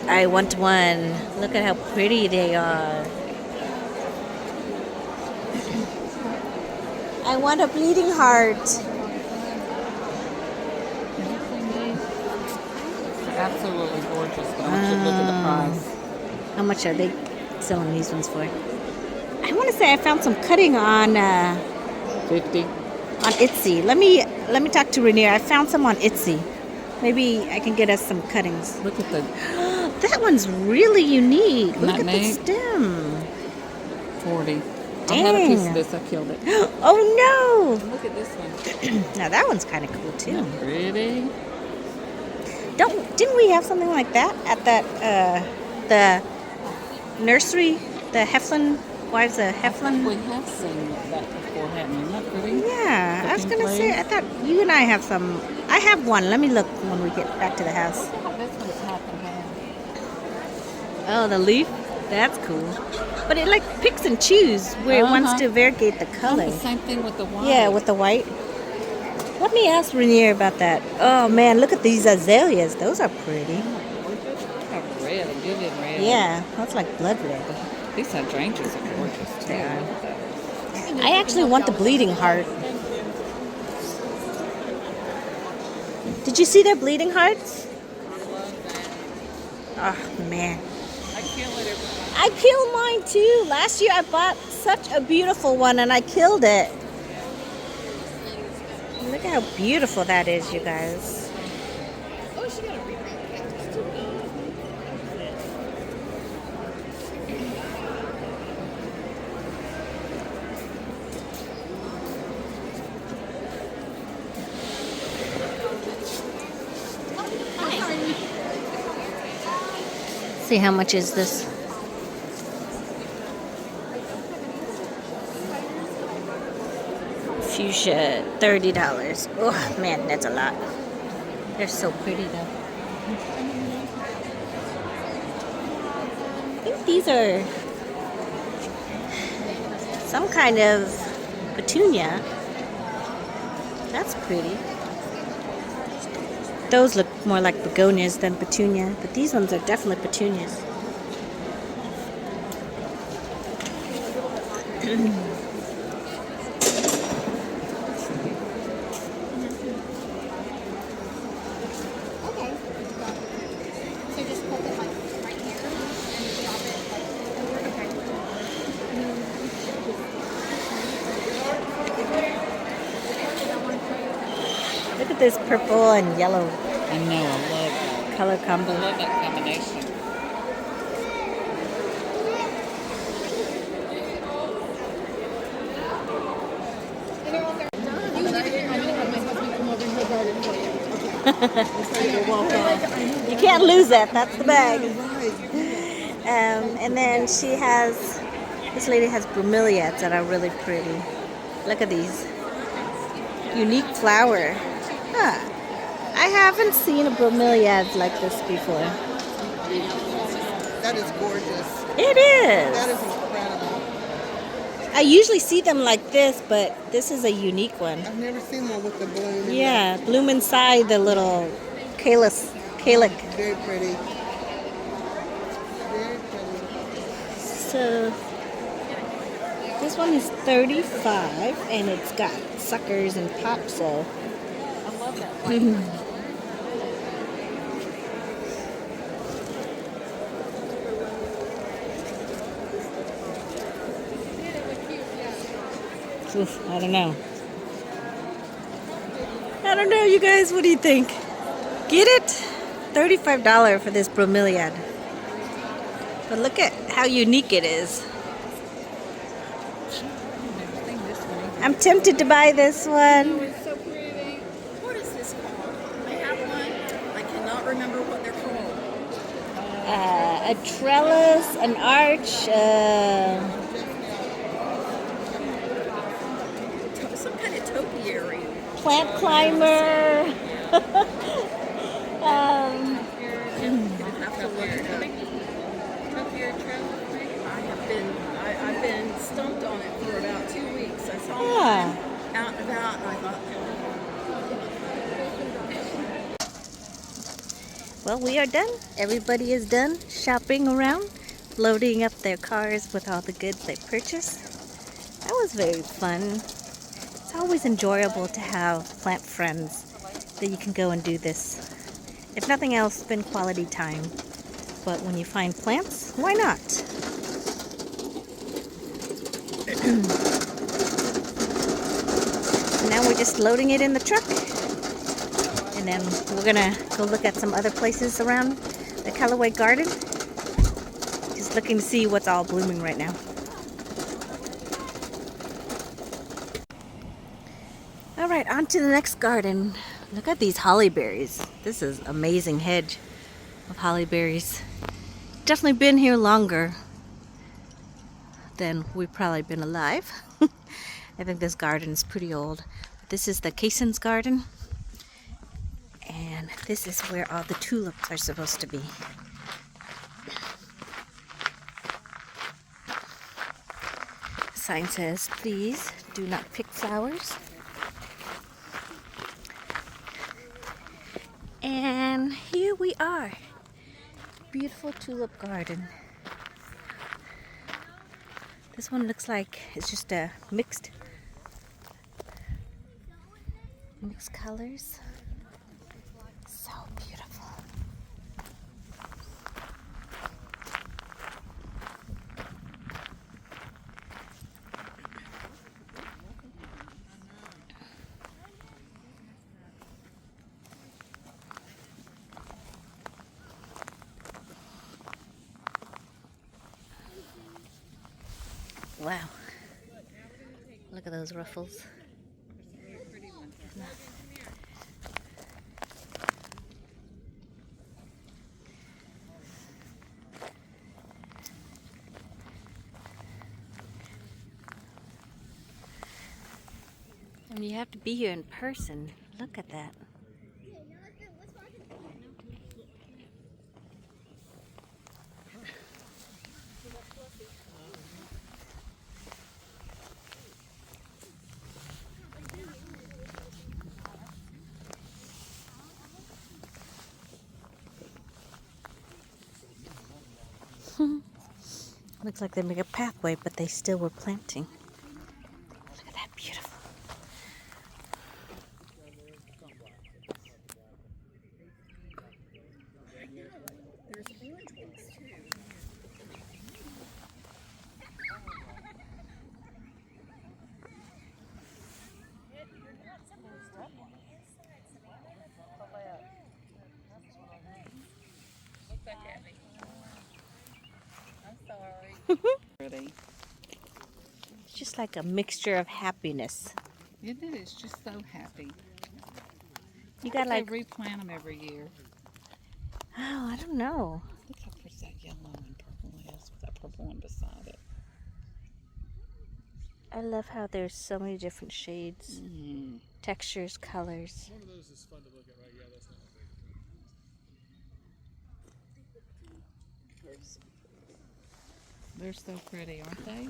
I want one. Look at how pretty they are. I want a bleeding heart. Absolutely gorgeous, but I want you to look at the price. How much are they selling these ones for? I want to say I found some cutting on 50. on Etsy. Let me talk to Rainier. I found some on Etsy. Maybe I can get us some cuttings. Look at the That one's really unique. Look at the Nutmeg. stem. 40. I Dang. had a piece of this. I killed it. Oh no! Look at this one. Now that one's kind of cool too. Pretty. Didn't we have something like that at that the nursery? The Heflin wives of We Heflin. have seen that before, haven't we? Isn't that pretty? Yeah, I was Looking gonna say. I thought you and I have some. I have one. Let me look when we get back to the house. Look how this one's half and half. Oh, the leaf. That's cool. But it like picks and chooses where it wants to variegate the color. The same thing with the white. Yeah, with the white. Let me ask Rainier about that. Oh man, look at these azaleas. Those are pretty. Red, a vivid red. Yeah, that's like blood red. These hydrangeas are gorgeous too. They are. I actually want the bleeding heart. Did you see their bleeding hearts? Oh man. I kill mine too. Last year I bought such a beautiful one and I killed it. Look at how beautiful that is, you guys. See how much is this? Fuchsia, $30. Oh man, that's a lot. They're so pretty though. I think these are some kind of petunia. That's pretty. Those look more like begonias than petunia, but these ones are definitely petunias. Look at this purple and yellow I know, I love that. color combo. I love that combination. You can't lose that. That's the bag. And then she has, this lady has bromeliads that are really pretty. Look at these. Unique flower. Huh. I haven't seen a bromeliad like this before. That is gorgeous. It is. That is incredible. I usually see them like this, but this is a unique one. I've never seen one with the bloom. Yeah, bloom inside the little calyx. Very pretty. Very pretty. So this one is $35 and it's got suckers and pops, so I love that. oof, I don't know. I don't know, you guys. What do you think? Get it? $35 for this bromeliad. But look at how unique it is. I'm tempted to buy this one. It's so pretty. What is this? remember what they're called. A trellis, an arch, Some kind of topiary. plant climber. Have to look it up. I've been stumped on it for about 2 weeks. I saw Yeah. mine out and about, and I thought, Well, we are done. Everybody is done shopping around, loading up their cars with all the goods they purchased. That was very fun. It's always enjoyable to have plant friends that you can go and do this. If nothing else, spend quality time. But when you find plants, why not? Now we're just loading it in the truck. And then we're gonna go look at some other places around the Callaway Garden. Just looking to see what's all blooming right now. All right, on to the next garden. Look at these holly berries. This is amazing hedge of holly berries. Definitely been here longer than we've probably been alive. I think this garden is pretty old. This is the Cason's garden. And this is where all the tulips are supposed to be. The sign says, please do not pick flowers. And here we are. Beautiful tulip garden. This one looks like it's just a mixed colors. So beautiful. Wow. Look at those ruffles. And you have to be here in person. Look at that. Looks like they make a pathway, but they still were planting. Look at that, beautiful. Pretty. It's just like a mixture of happiness. Isn't it? It's just so happy. You got like, They replant them every year. oh, I don't know. Look how pretty that yellow and purple is with that purple one beside it. I love how there's so many different shades, Mm. textures, colors. One of those is fun to look at, right? Yeah, that's not They're so pretty, aren't they?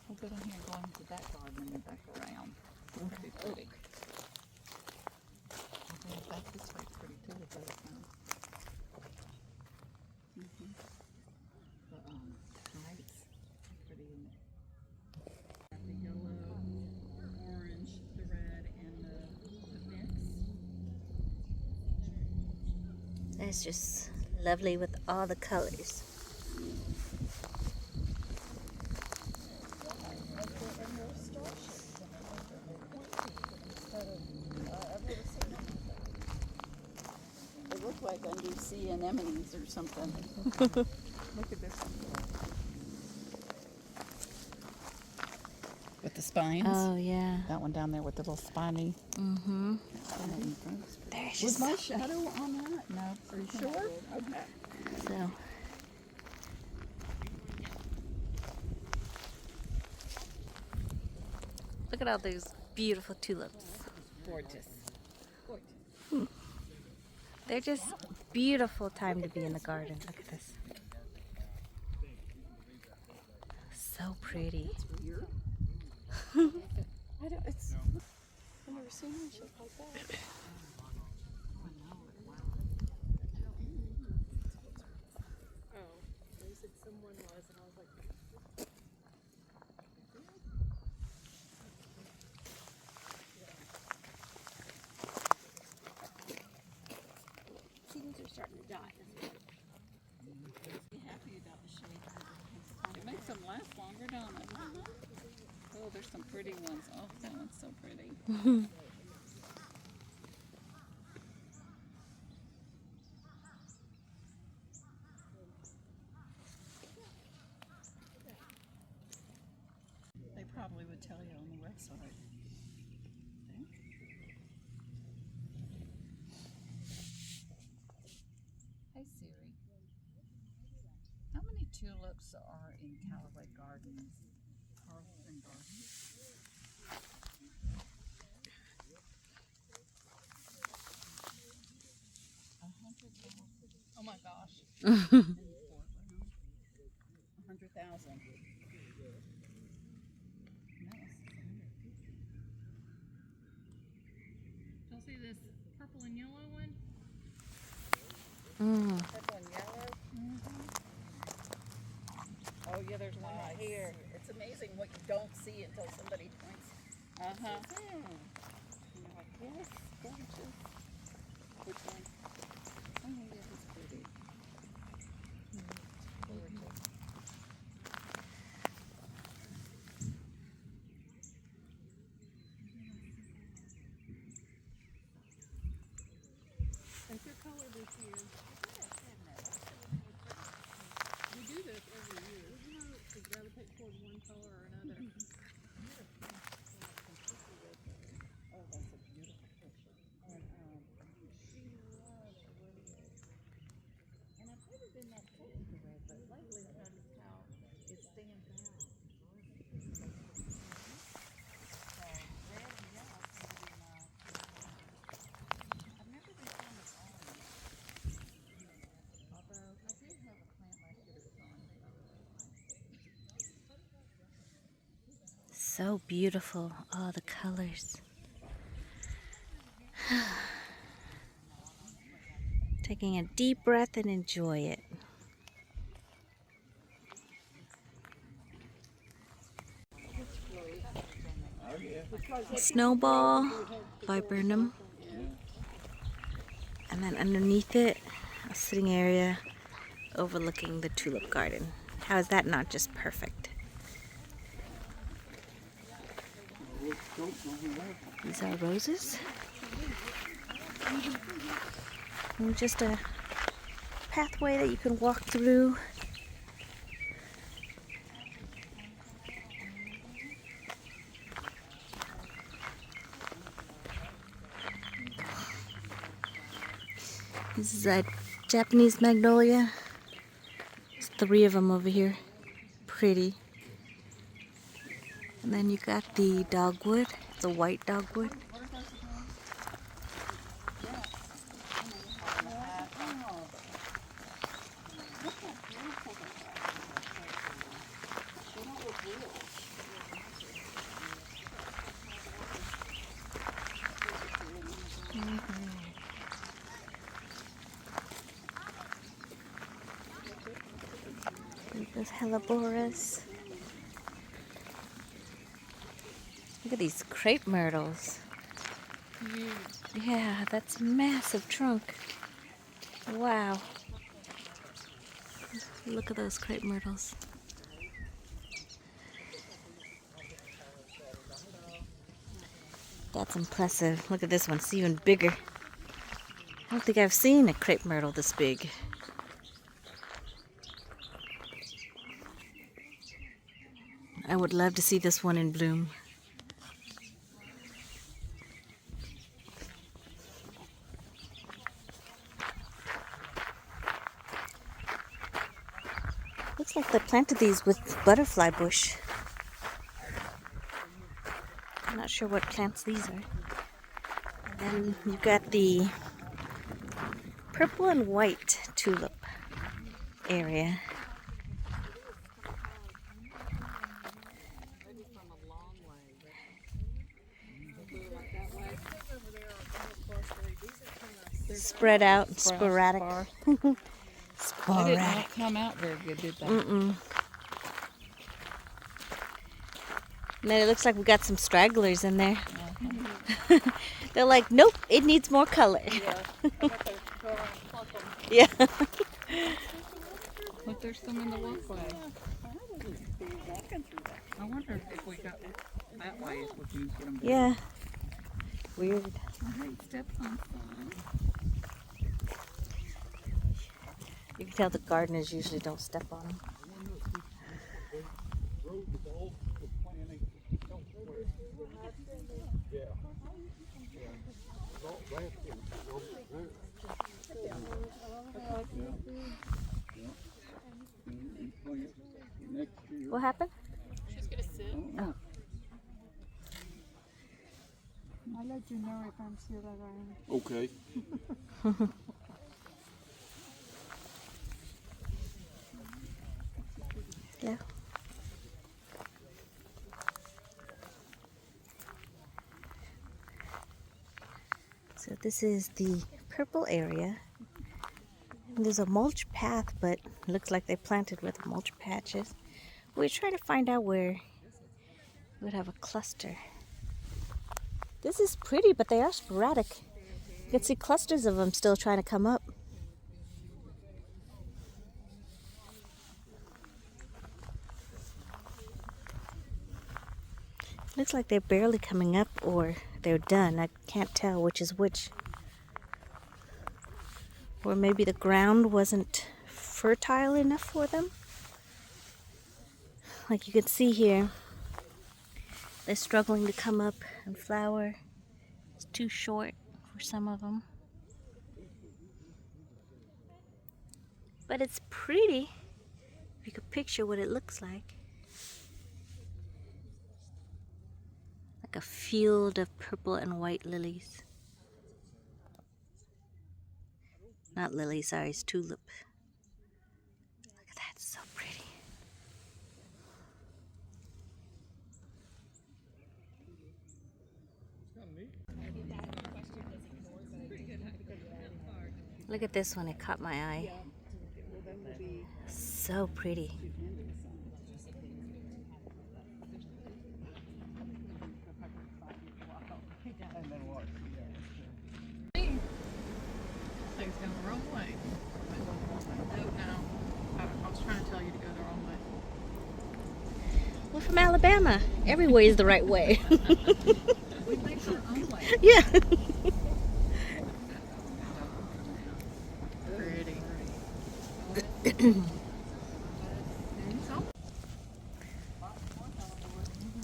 We'll go down here and go into that garden and then back around. Pretty pretty. I'll go back this way, pretty too with those ones. The lights, pretty in it. The yellow, the orange, the red, and the mix. It's just lovely with all the colors. They look like undersea anemones or something. Look at this one. With the spines. Oh, yeah. That one down there with the little spiny. Mm-hmm. That one in front is pretty. There's There's Was just my shadow on that? No. Are you sure? Okay. so. Look at all those beautiful tulips. Gorgeous. They're just beautiful time to be in the garden. Look at this. So pretty. Weird. I don't. It's. I've never seen one shaped like that. Oh, they said someone was, and I was like. Seeds are starting to die. Be happy about the shade. It makes them last longer, don't it? Oh, there's some pretty ones. Oh, that one's so pretty. They probably would tell you on the website. Hey Siri, how many tulips are in Callaway Gardens? Garden. 100,000. Oh my gosh. 100,000. Y'all see this purple and yellow one? Purple and yellow. Oh yeah, there's one right here. It's amazing what you don't see until somebody points. And you're like, yes, gorgeous. Which one? Oh yeah, it's pretty. Gorgeous. What's your color this year? We do this every year. You know, to gravitate toward one color or another. Oh, that's a beautiful picture. And she loves red. And I've never been that close to red, but lately I noticed how it stands out. So red and yellow seem to be my. I've never been fond of orange. Although I did have a plant last year that was orange. So beautiful, all the colors. Taking a deep breath and enjoy it. Snowball by Burnham. And then underneath it, a sitting area overlooking the tulip garden. How is that not just perfect? These are roses. And just a pathway that you can walk through. This is a Japanese magnolia. There's 3 of them over here. Pretty. And then you got the dogwood, the white dogwood. There's helleborus. Look at these crepe myrtles. Yeah, that's a massive trunk. Wow. Look at those crepe myrtles. That's impressive. Look at this one, it's even bigger. I don't think I've seen a crepe myrtle this big. I would love to see this one in bloom. Looks like they planted these with butterfly bush. I'm not sure what plants these are. And then you've got the purple and white tulip area. Spread out, sporadic. They did Sporadic. not come out very good, did they? Mm-mm. And then it looks like we got some stragglers in there. They're like, nope, it needs more color. Yeah. Look, there's some in the walkway. I wonder if we got that way if we can get them. Yeah. Weird. I hate steps on some. You can tell the gardeners usually don't step on them. What happened? She's gonna sit. Oh. I'll let you know if I'm still around. Okay. Yeah. So this is the purple area. And there's a mulch path, but it looks like they planted with mulch patches. We're trying to find out where we would have a cluster. This is pretty, but they are sporadic. You can see clusters of them still trying to come up. Looks like they're barely coming up or they're done. I can't tell which is which. Or maybe the ground wasn't fertile enough for them. Like you can see here, they're struggling to come up and flower. It's too short for some of them. But it's pretty, if you could picture what it looks like. Like a field of purple and white lilies. Not lily, sorry, it's tulip. Look at that, it's so pretty. Look at this one, it caught my eye. So pretty. Things going the wrong way. No. I was trying to tell you to go the wrong way. We're from Alabama. Every way is the right way. We make our own way. Yeah. Pretty.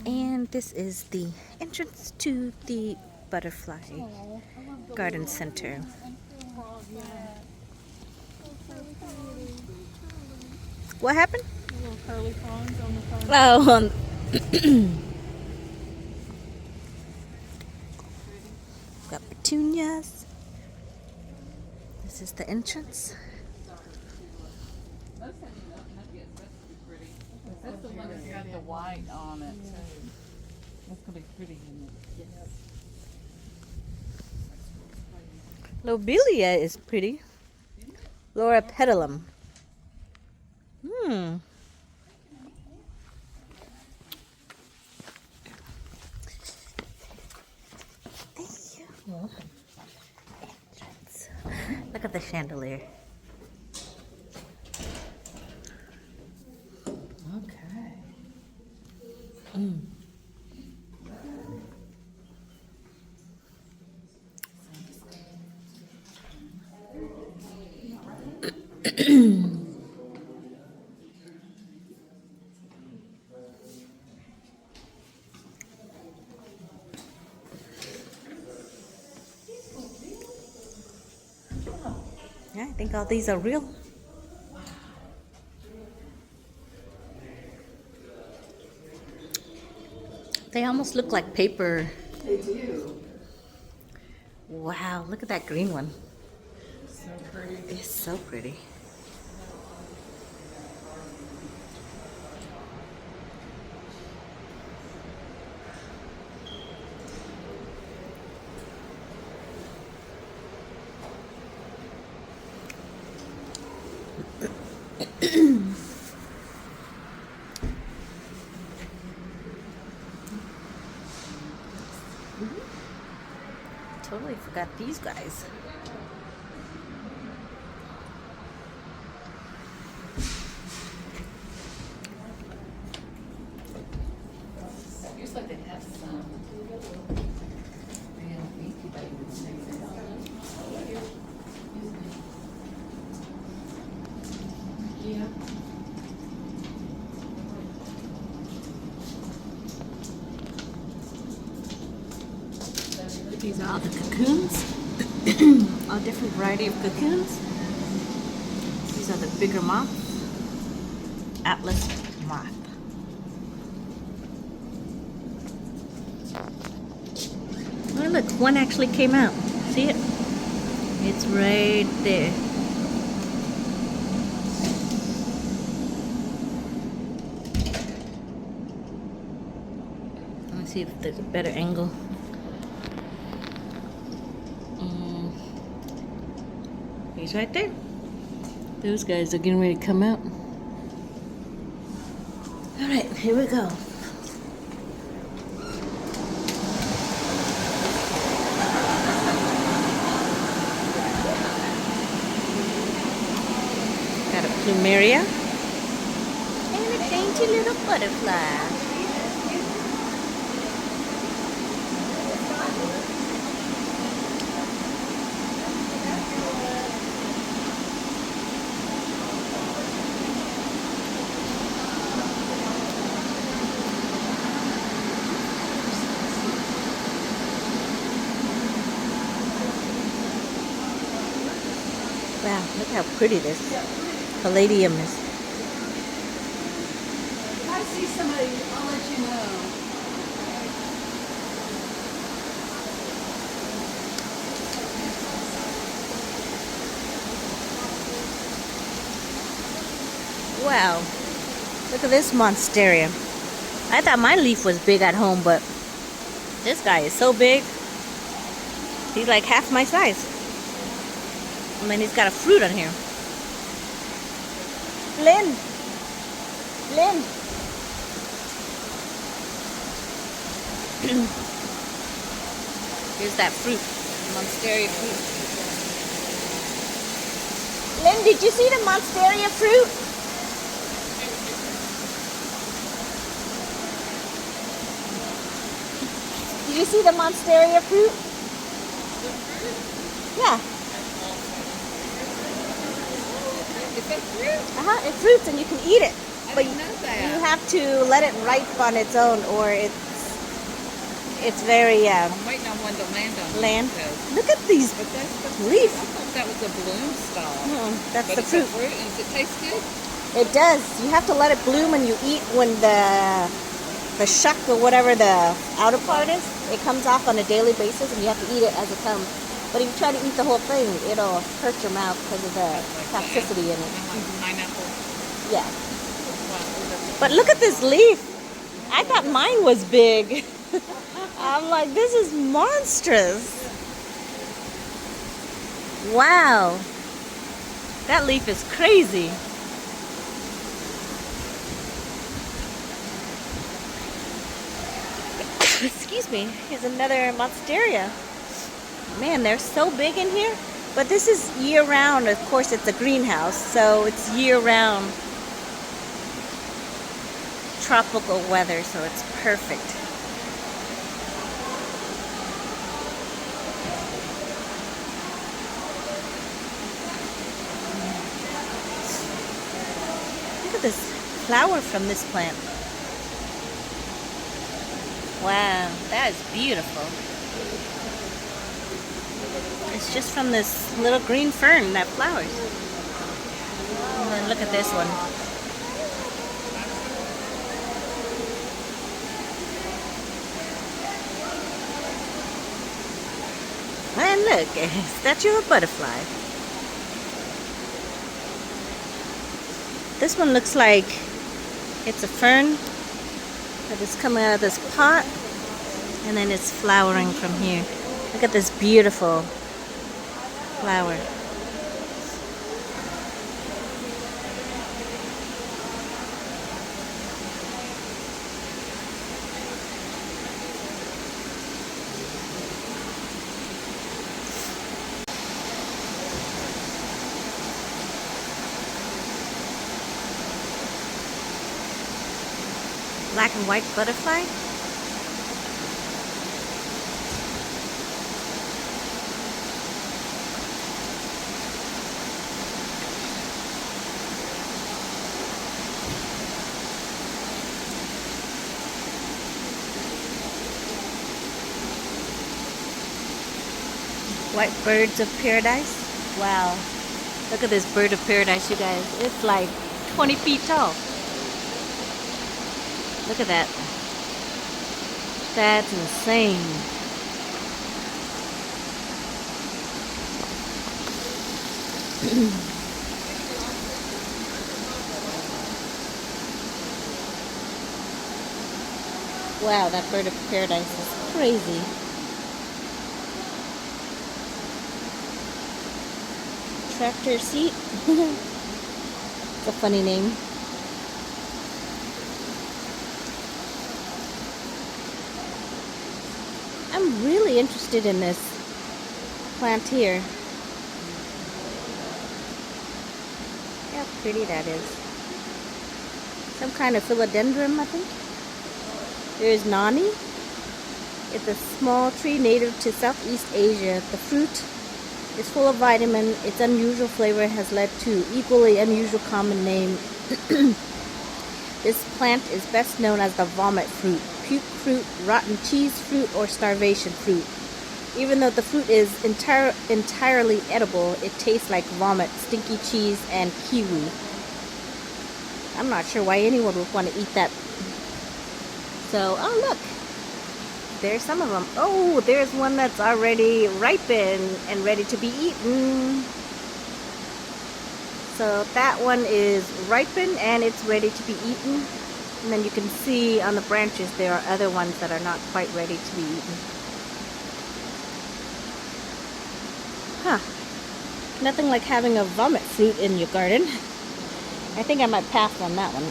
And this is the entrance to the Butterfly Garden Center. What happened? Little curly fronds on the front. Oh, got petunias. This is the entrance. That's the one that's got the white on it too. That's gonna be pretty in it. Lobelia is pretty. Laura petalum. Thank you. Entrance. Look at the chandelier. Okay. Yeah, I think all these are real. They almost look like paper. They do. Wow, look at that green one. So pretty. It's so pretty. Totally forgot these guys. Looks like they have some. Yeah. These are all the cocoons. A different variety of cocoons. These are the bigger moths. Atlas moth. Oh look, one actually came out. See it? It's right there. Let me see if there's a better angle. He's right there. Those guys are getting ready to come out. All right, here we go. Got a plumeria and a dainty little butterfly. Wow, look how pretty this palladium is. If I see somebody, I'll let you know. Wow, look at this monstera. I thought my leaf was big at home, but this guy is so big. He's like half my size. And then he's got a fruit on here. Lynn! Lynn! Here's that fruit, monstera fruit. Lynn, did you see the monstera fruit? Did you see the monstera fruit? Yeah. Is that fruit? It fruits and you can eat it. I But didn't know you that. have to let it ripe on its own, or it's very I'm waiting on one to land on. land. Because, Look at these but that's the leaf. I thought that was a bloom stalk. That's But the it's fruit. a fruit, and does it taste good? It does. You have to let it bloom, and you eat when the shuck or whatever the outer part is. It comes off on a daily basis, and you have to eat it as it comes. But if you try to eat the whole thing, it'll hurt your mouth because of the toxicity in it. Like pineapple. Yeah. But look at this leaf. I thought mine was big. I'm like, this is monstrous. Wow. That leaf is crazy. Excuse me. Here's another monstera. Man, they're so big in here. But this is year-round. Of course, it's a greenhouse, so it's year-round tropical weather, so it's perfect. Look at this flower from this plant. Wow, that is beautiful. It's just from this little green fern that flowers. And then look at this one. look, a statue of butterfly. This one looks like it's a fern that is coming out of this pot, and then it's flowering from here. Look at this beautiful flower. Black and white butterfly. White birds of paradise. Wow. Look at this bird of paradise, you guys. It's like 20 feet tall. Look at that. That's insane. Wow, that bird of paradise is crazy. Tractor seat. It's a funny name. I'm really interested in this plant here. Look how pretty that is. Some kind of philodendron, I think. There's nani. It's a small tree native to Southeast Asia. The fruit is full of vitamin. Its unusual flavor has led to equally unusual common name. This plant is best known as the vomit fruit, puke fruit, rotten cheese fruit, or starvation fruit. Even though the fruit is entirely edible, it tastes like vomit, stinky cheese, and kiwi. I'm not sure why anyone would want to eat that. So, oh look, there's some of them. Oh, there's one that's already ripened and ready to be eaten. So that one is ripened and it's ready to be eaten. And then you can see on the branches there are other ones that are not quite ready to be eaten. Huh. Nothing like having a vomit fruit in your garden. I think I might pass on that one.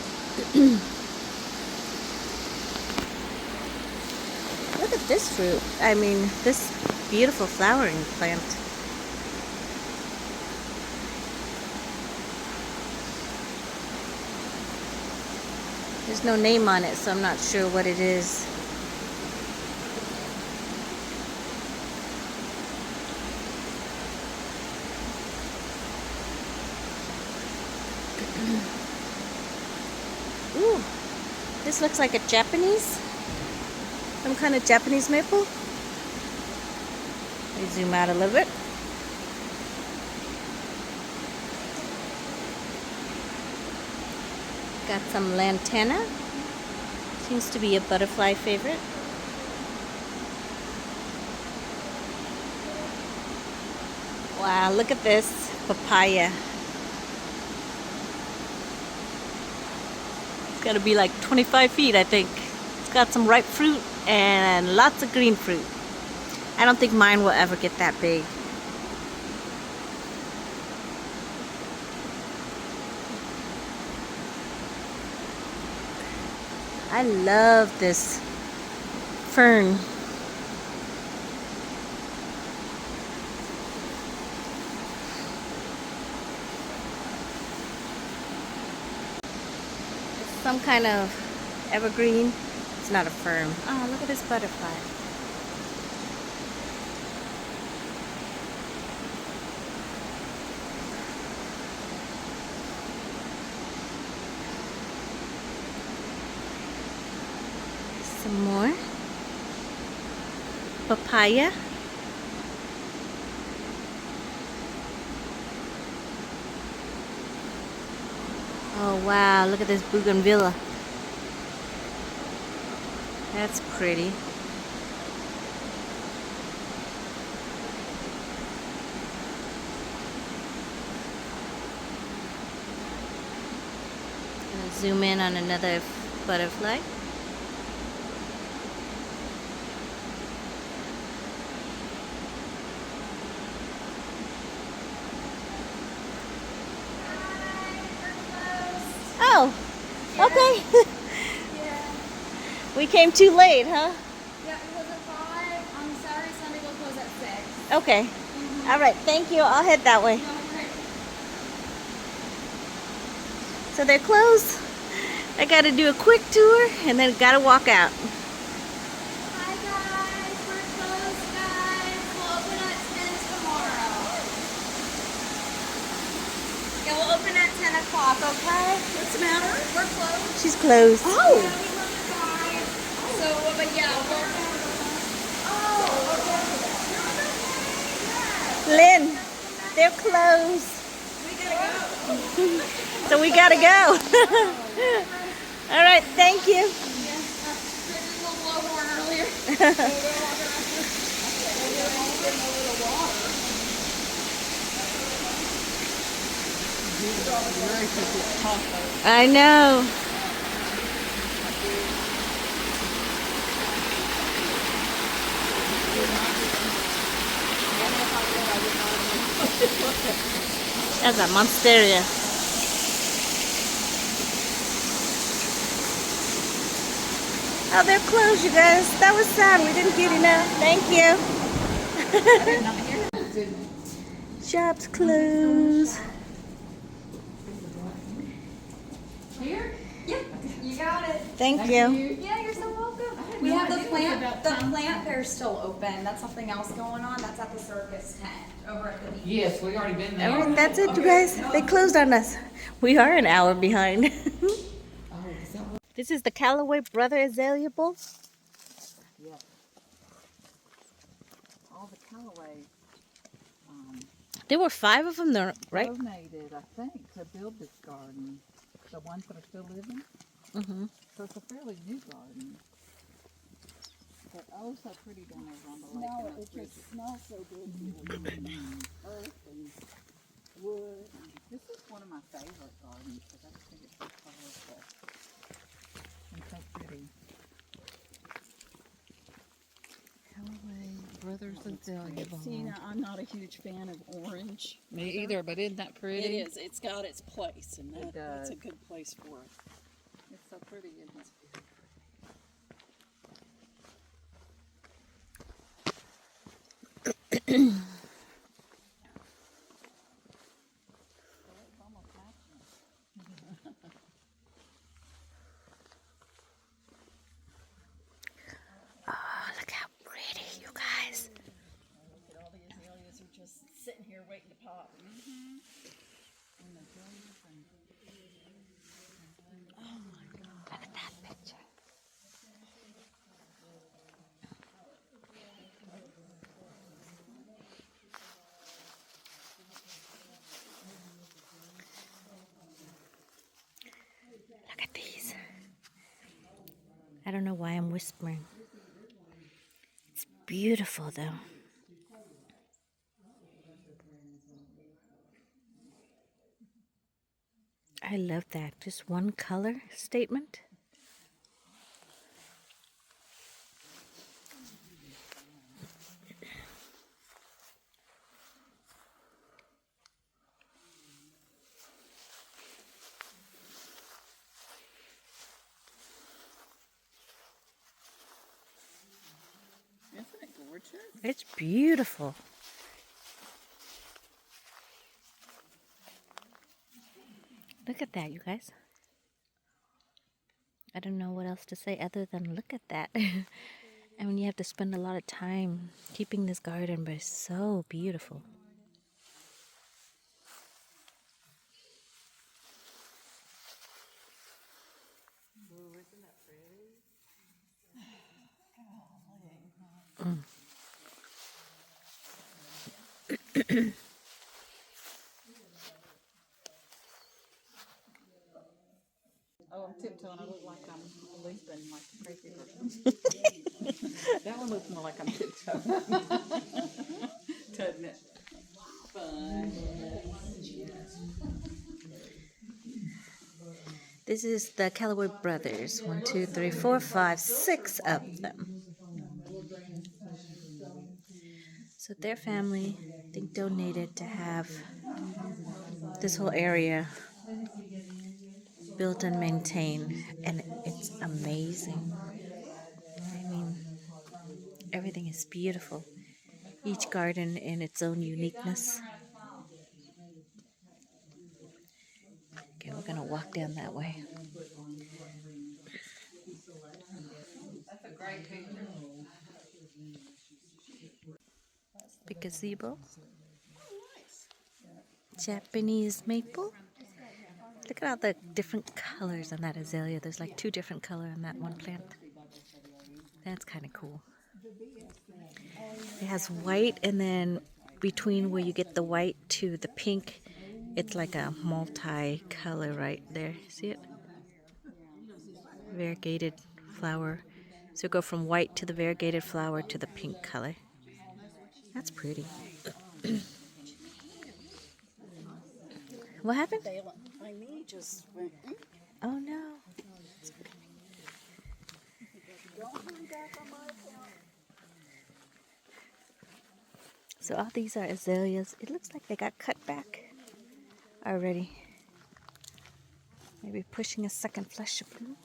Look at this fruit. I mean, this beautiful flowering plant. There's no name on it, so I'm not sure what it is. Ooh, this looks like a Japanese, some kind of Japanese maple. Let me zoom out a little bit. Got some lantana. Seems to be a butterfly favorite. Wow, look at this papaya. It's got to be like 25 feet, I think. It's got some ripe fruit and lots of green fruit. I don't think mine will ever get that big. I love this fern. It's some kind of evergreen. It's not a fern. Oh, look at this butterfly. Some more papaya. Oh wow, look at this bougainvillea. That's pretty. Zoom in on another butterfly. Oh, okay. We came too late, huh? Yeah, it was at 5 on Saturday, Sunday. We'll close at 6. Okay. All right, thank you. I'll head that way. So they're closed. I got to do a quick tour and then got to walk out. Hi guys, we're closed guys. We'll open at 10 tomorrow. Yeah, we'll open at 10 o'clock, okay? What's the matter? We're closed. She's closed. Yeah, we close at 5. So, but yeah, we're... Lynn, they're closed. We gotta go. So we got to go. All right, thank you. There's a little blowhorn earlier. I know. That's a monsteria. Oh, they're closed, you guys. That was sad. We didn't get enough. Thank you. Shop's closed. Here? Yeah, you got it. Thank you. Yeah, you're so welcome. We have the plant fair still open. That's something else going on. That's at the circus tent over at the beach. Yes, we already been there. All right, that's it, you guys. They closed on us. We are an hour behind. This is the Callaway Brother Azalea Bowl. Yeah. All the Callaway There were 5 of them there, right? donated, I think, to build this garden. The ones that are still living. Mm-hmm. So it's a fairly new garden. But oh, so pretty down there on the lake. No, it just smells so good. Earth and wood. This is one of my favorite gardens because I think it's so colorful and so pretty. Callaway Brothers Azalea Bowl. See, now, I'm not a huge fan of orange. Me either, but isn't that pretty? It is. It's got its place, and that's a good place for it. It's so pretty, isn't it? Oh, look how pretty, you guys. Look at all the azaleas are just sitting here waiting to pop. Look at that picture. Look at these. I don't know why I'm whispering. It's beautiful though. I love that. Just one color statement. Isn't it gorgeous? It's beautiful. Look at that, you guys. I don't know what else to say other than look at that. I mean, you have to spend a lot of time keeping this garden, but it's so beautiful. Oh, I'm tiptoeing. I look like I'm leaping like a crazy person. That one looks more like I'm tiptoeing. Doesn't it? Fun. This is the Callaway brothers. 1, 2, 3, 4, 5, 6 of them. So their family, I think, donated to have this whole area built and maintained, and it's amazing. I mean, everything is beautiful. Each garden in its own uniqueness. Okay, we're gonna walk down that way. The gazebo. Japanese maple. Look at all the different colors on that azalea. There's like 2 different colors on that one plant. That's kind of cool. It has white, and then between where you get the white to the pink, it's like a multi-color right there. See it? Variegated flower. So go from white to the variegated flower to the pink color. That's pretty. What happened? My knee just went. Oh no. So all these are azaleas. It looks like they got cut back already. Maybe pushing a second flush of bloom.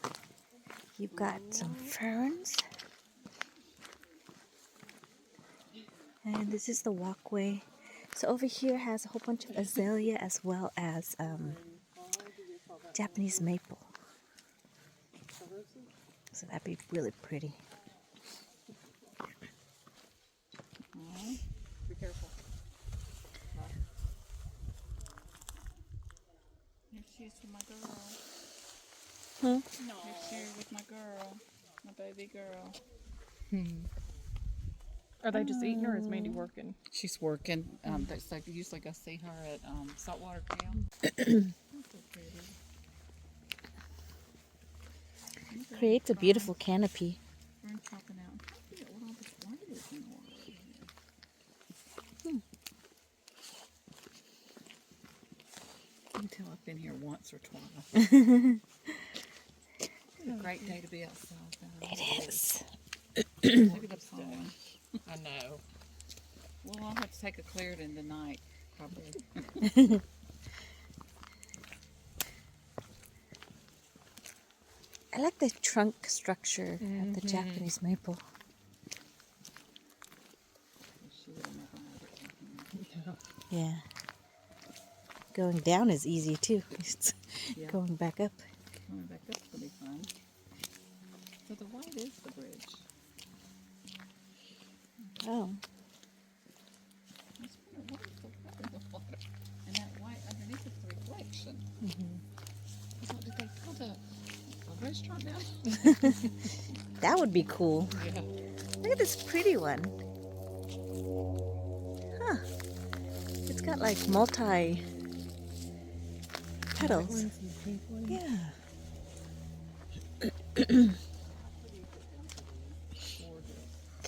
You've got some ferns. And this is the walkway. So over here has a whole bunch of azalea as well as Japanese maple. So that'd be really pretty. Be careful. Here's shoes for my girl. Hmm? No. Here's shoes with my girl. My baby girl. Are they just eating, or is Mandy working? She's working. That's like usually I see her at Saltwater Town. Creates a beautiful canopy. Fern chopping out. I forget what all this white is in the water over here. I can tell I've been here once or twice. It's a great day to be outside, though. It is. Look at the pollen. I know. Well, I'll have to take a Claritin tonight, probably. I like the trunk structure of the Japanese maple. She would have never had it. Yeah. Going down is easy too. It's Yeah. going back up. Coming back up's gonna be fun. So the white is the bridge. Oh. I just wonder what is the white in the water, and that white underneath is the reflection. What did they put a restaurant down? That would be cool. Yeah. Look at this pretty one. Huh. It's got like multi petals. Yeah.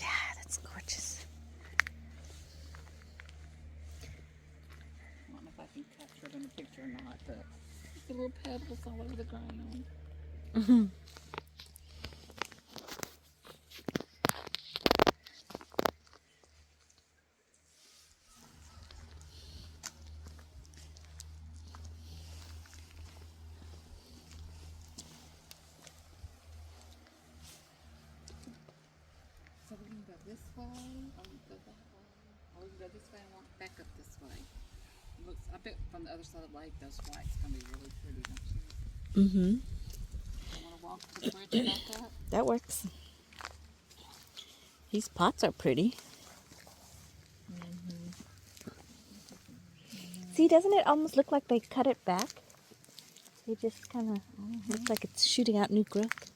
Yeah, that's gorgeous. I don't know if I can capture it in a picture or not, but the little pebbles all over the ground. So we can go this way, or we can go that way, or we can go this way and walk back up this way. It looks, I bet from the other side of the lake, those white's gonna be really pretty, don't you? Mm-hmm. You wanna walk to the bridge and back up? That works. These pots are pretty. See, doesn't it almost look like they cut it back? It just kind of looks like it's shooting out new growth.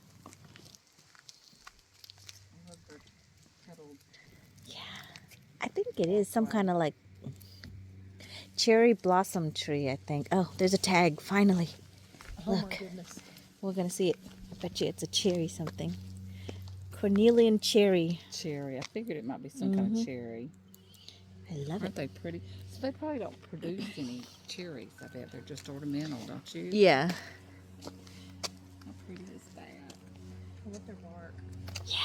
I love the petaled. Yeah, I think it is some kind of like cherry blossom tree, I think. Oh, there's a tag, finally. Oh Look. my goodness. We're going to see it. I bet you it's a cherry something. Cornelian cherry. Cherry. I figured it might be some kind of cherry. I love Aren't it. they pretty? So they probably don't produce any cherries. I bet they're just ornamental, don't you? Yeah. With their bark. Yeah.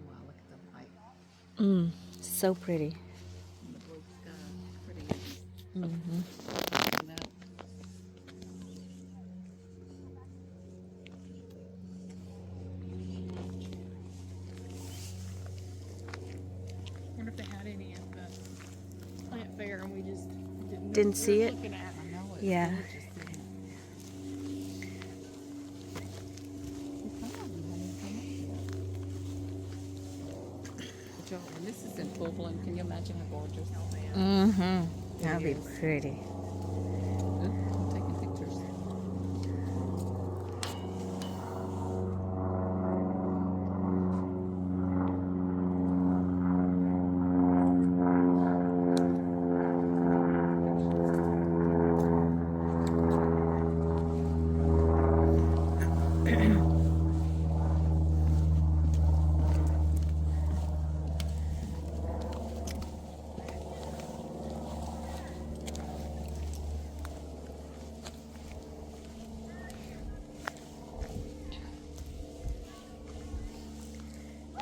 Wow, look at the light So pretty. and the blue sky. Pretty. Mm-hmm. Out. I wonder if they had any at the plant fair and we just Didn't see we were it? looking at I know it's Yeah. gorgeous, isn't it? Some of them haven't come up yet. But y'all, when this is in full bloom, can you imagine how gorgeous? Mm-hmm. That'll be is. pretty. Ooh, I'm taking pictures.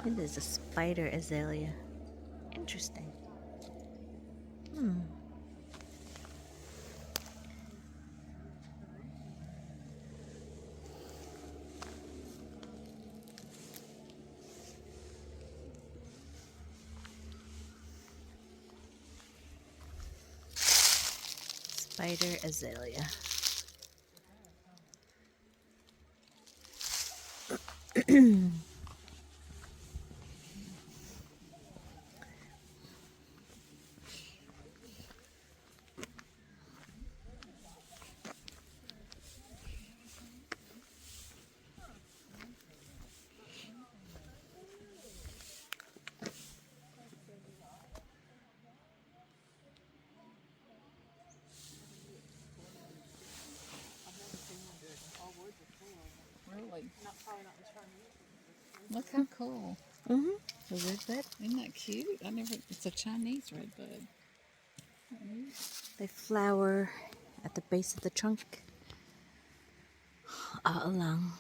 It is a spider azalea. Interesting. Spider azalea. Really? Look how cool. Mm-hmm. The red bud. Isn't that cute? It's a Chinese red bud. They flower at the base of the trunk all along.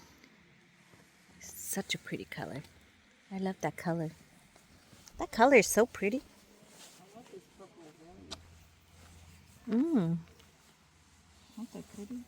Such a pretty color. I love that color. That color is so pretty. I love this purple azalea. Aren't they pretty?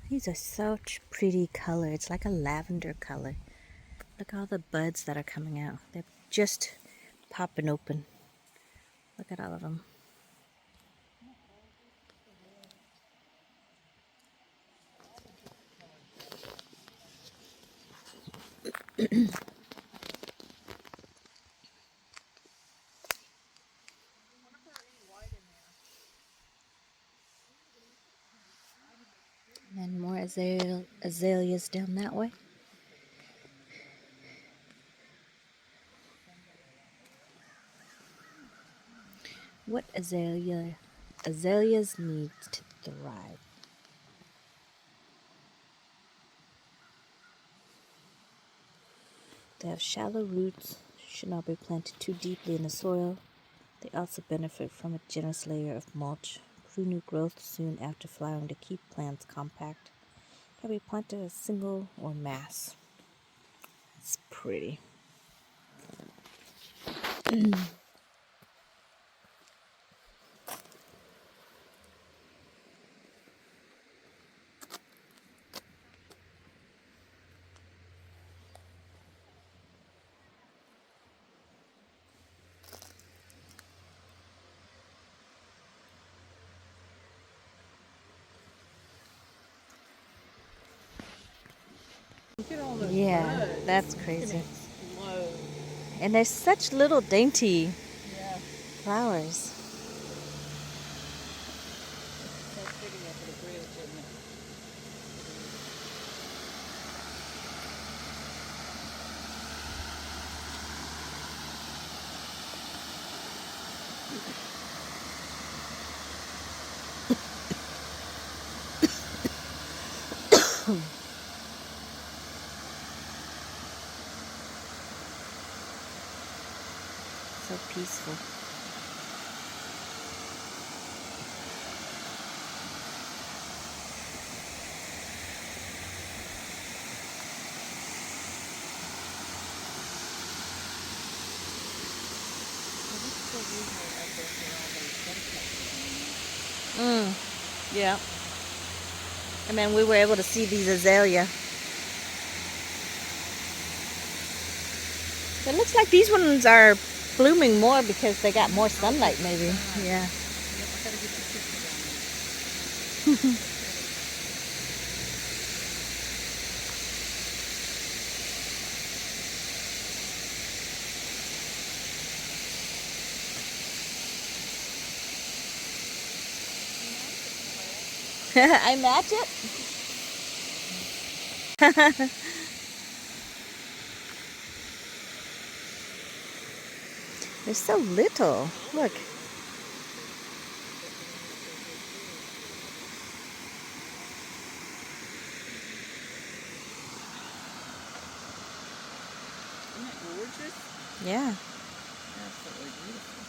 These are such pretty color. It's like a lavender color. Look at all the buds that are coming out. They're just popping open. Look at all of them. And more azaleas down that way. What azaleas need to thrive? They have shallow roots, should not be planted too deeply in the soil. They also benefit from a generous layer of mulch. Prune new growth soon after flowering to keep plants compact. Can be planted as single or mass. It's pretty. Look at all those Yeah, buds. that's It's crazy. gonna explode. And they're such little dainty Yeah. flowers. So pretty over the bridge, isn't it? So peaceful. Yeah. And then we were able to see these azalea. It looks like these ones are blooming more because they got more sunlight, maybe. Yeah. I match it. They're so little. Look. Isn't it gorgeous? Yeah. Absolutely beautiful.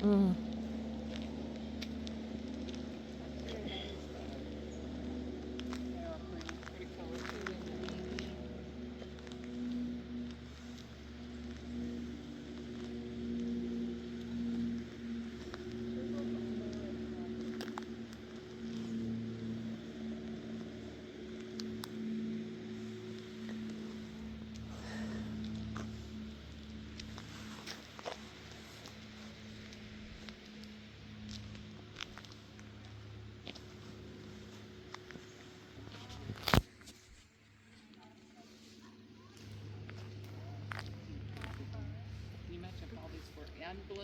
Mm. Can you imagine if all these were unblown?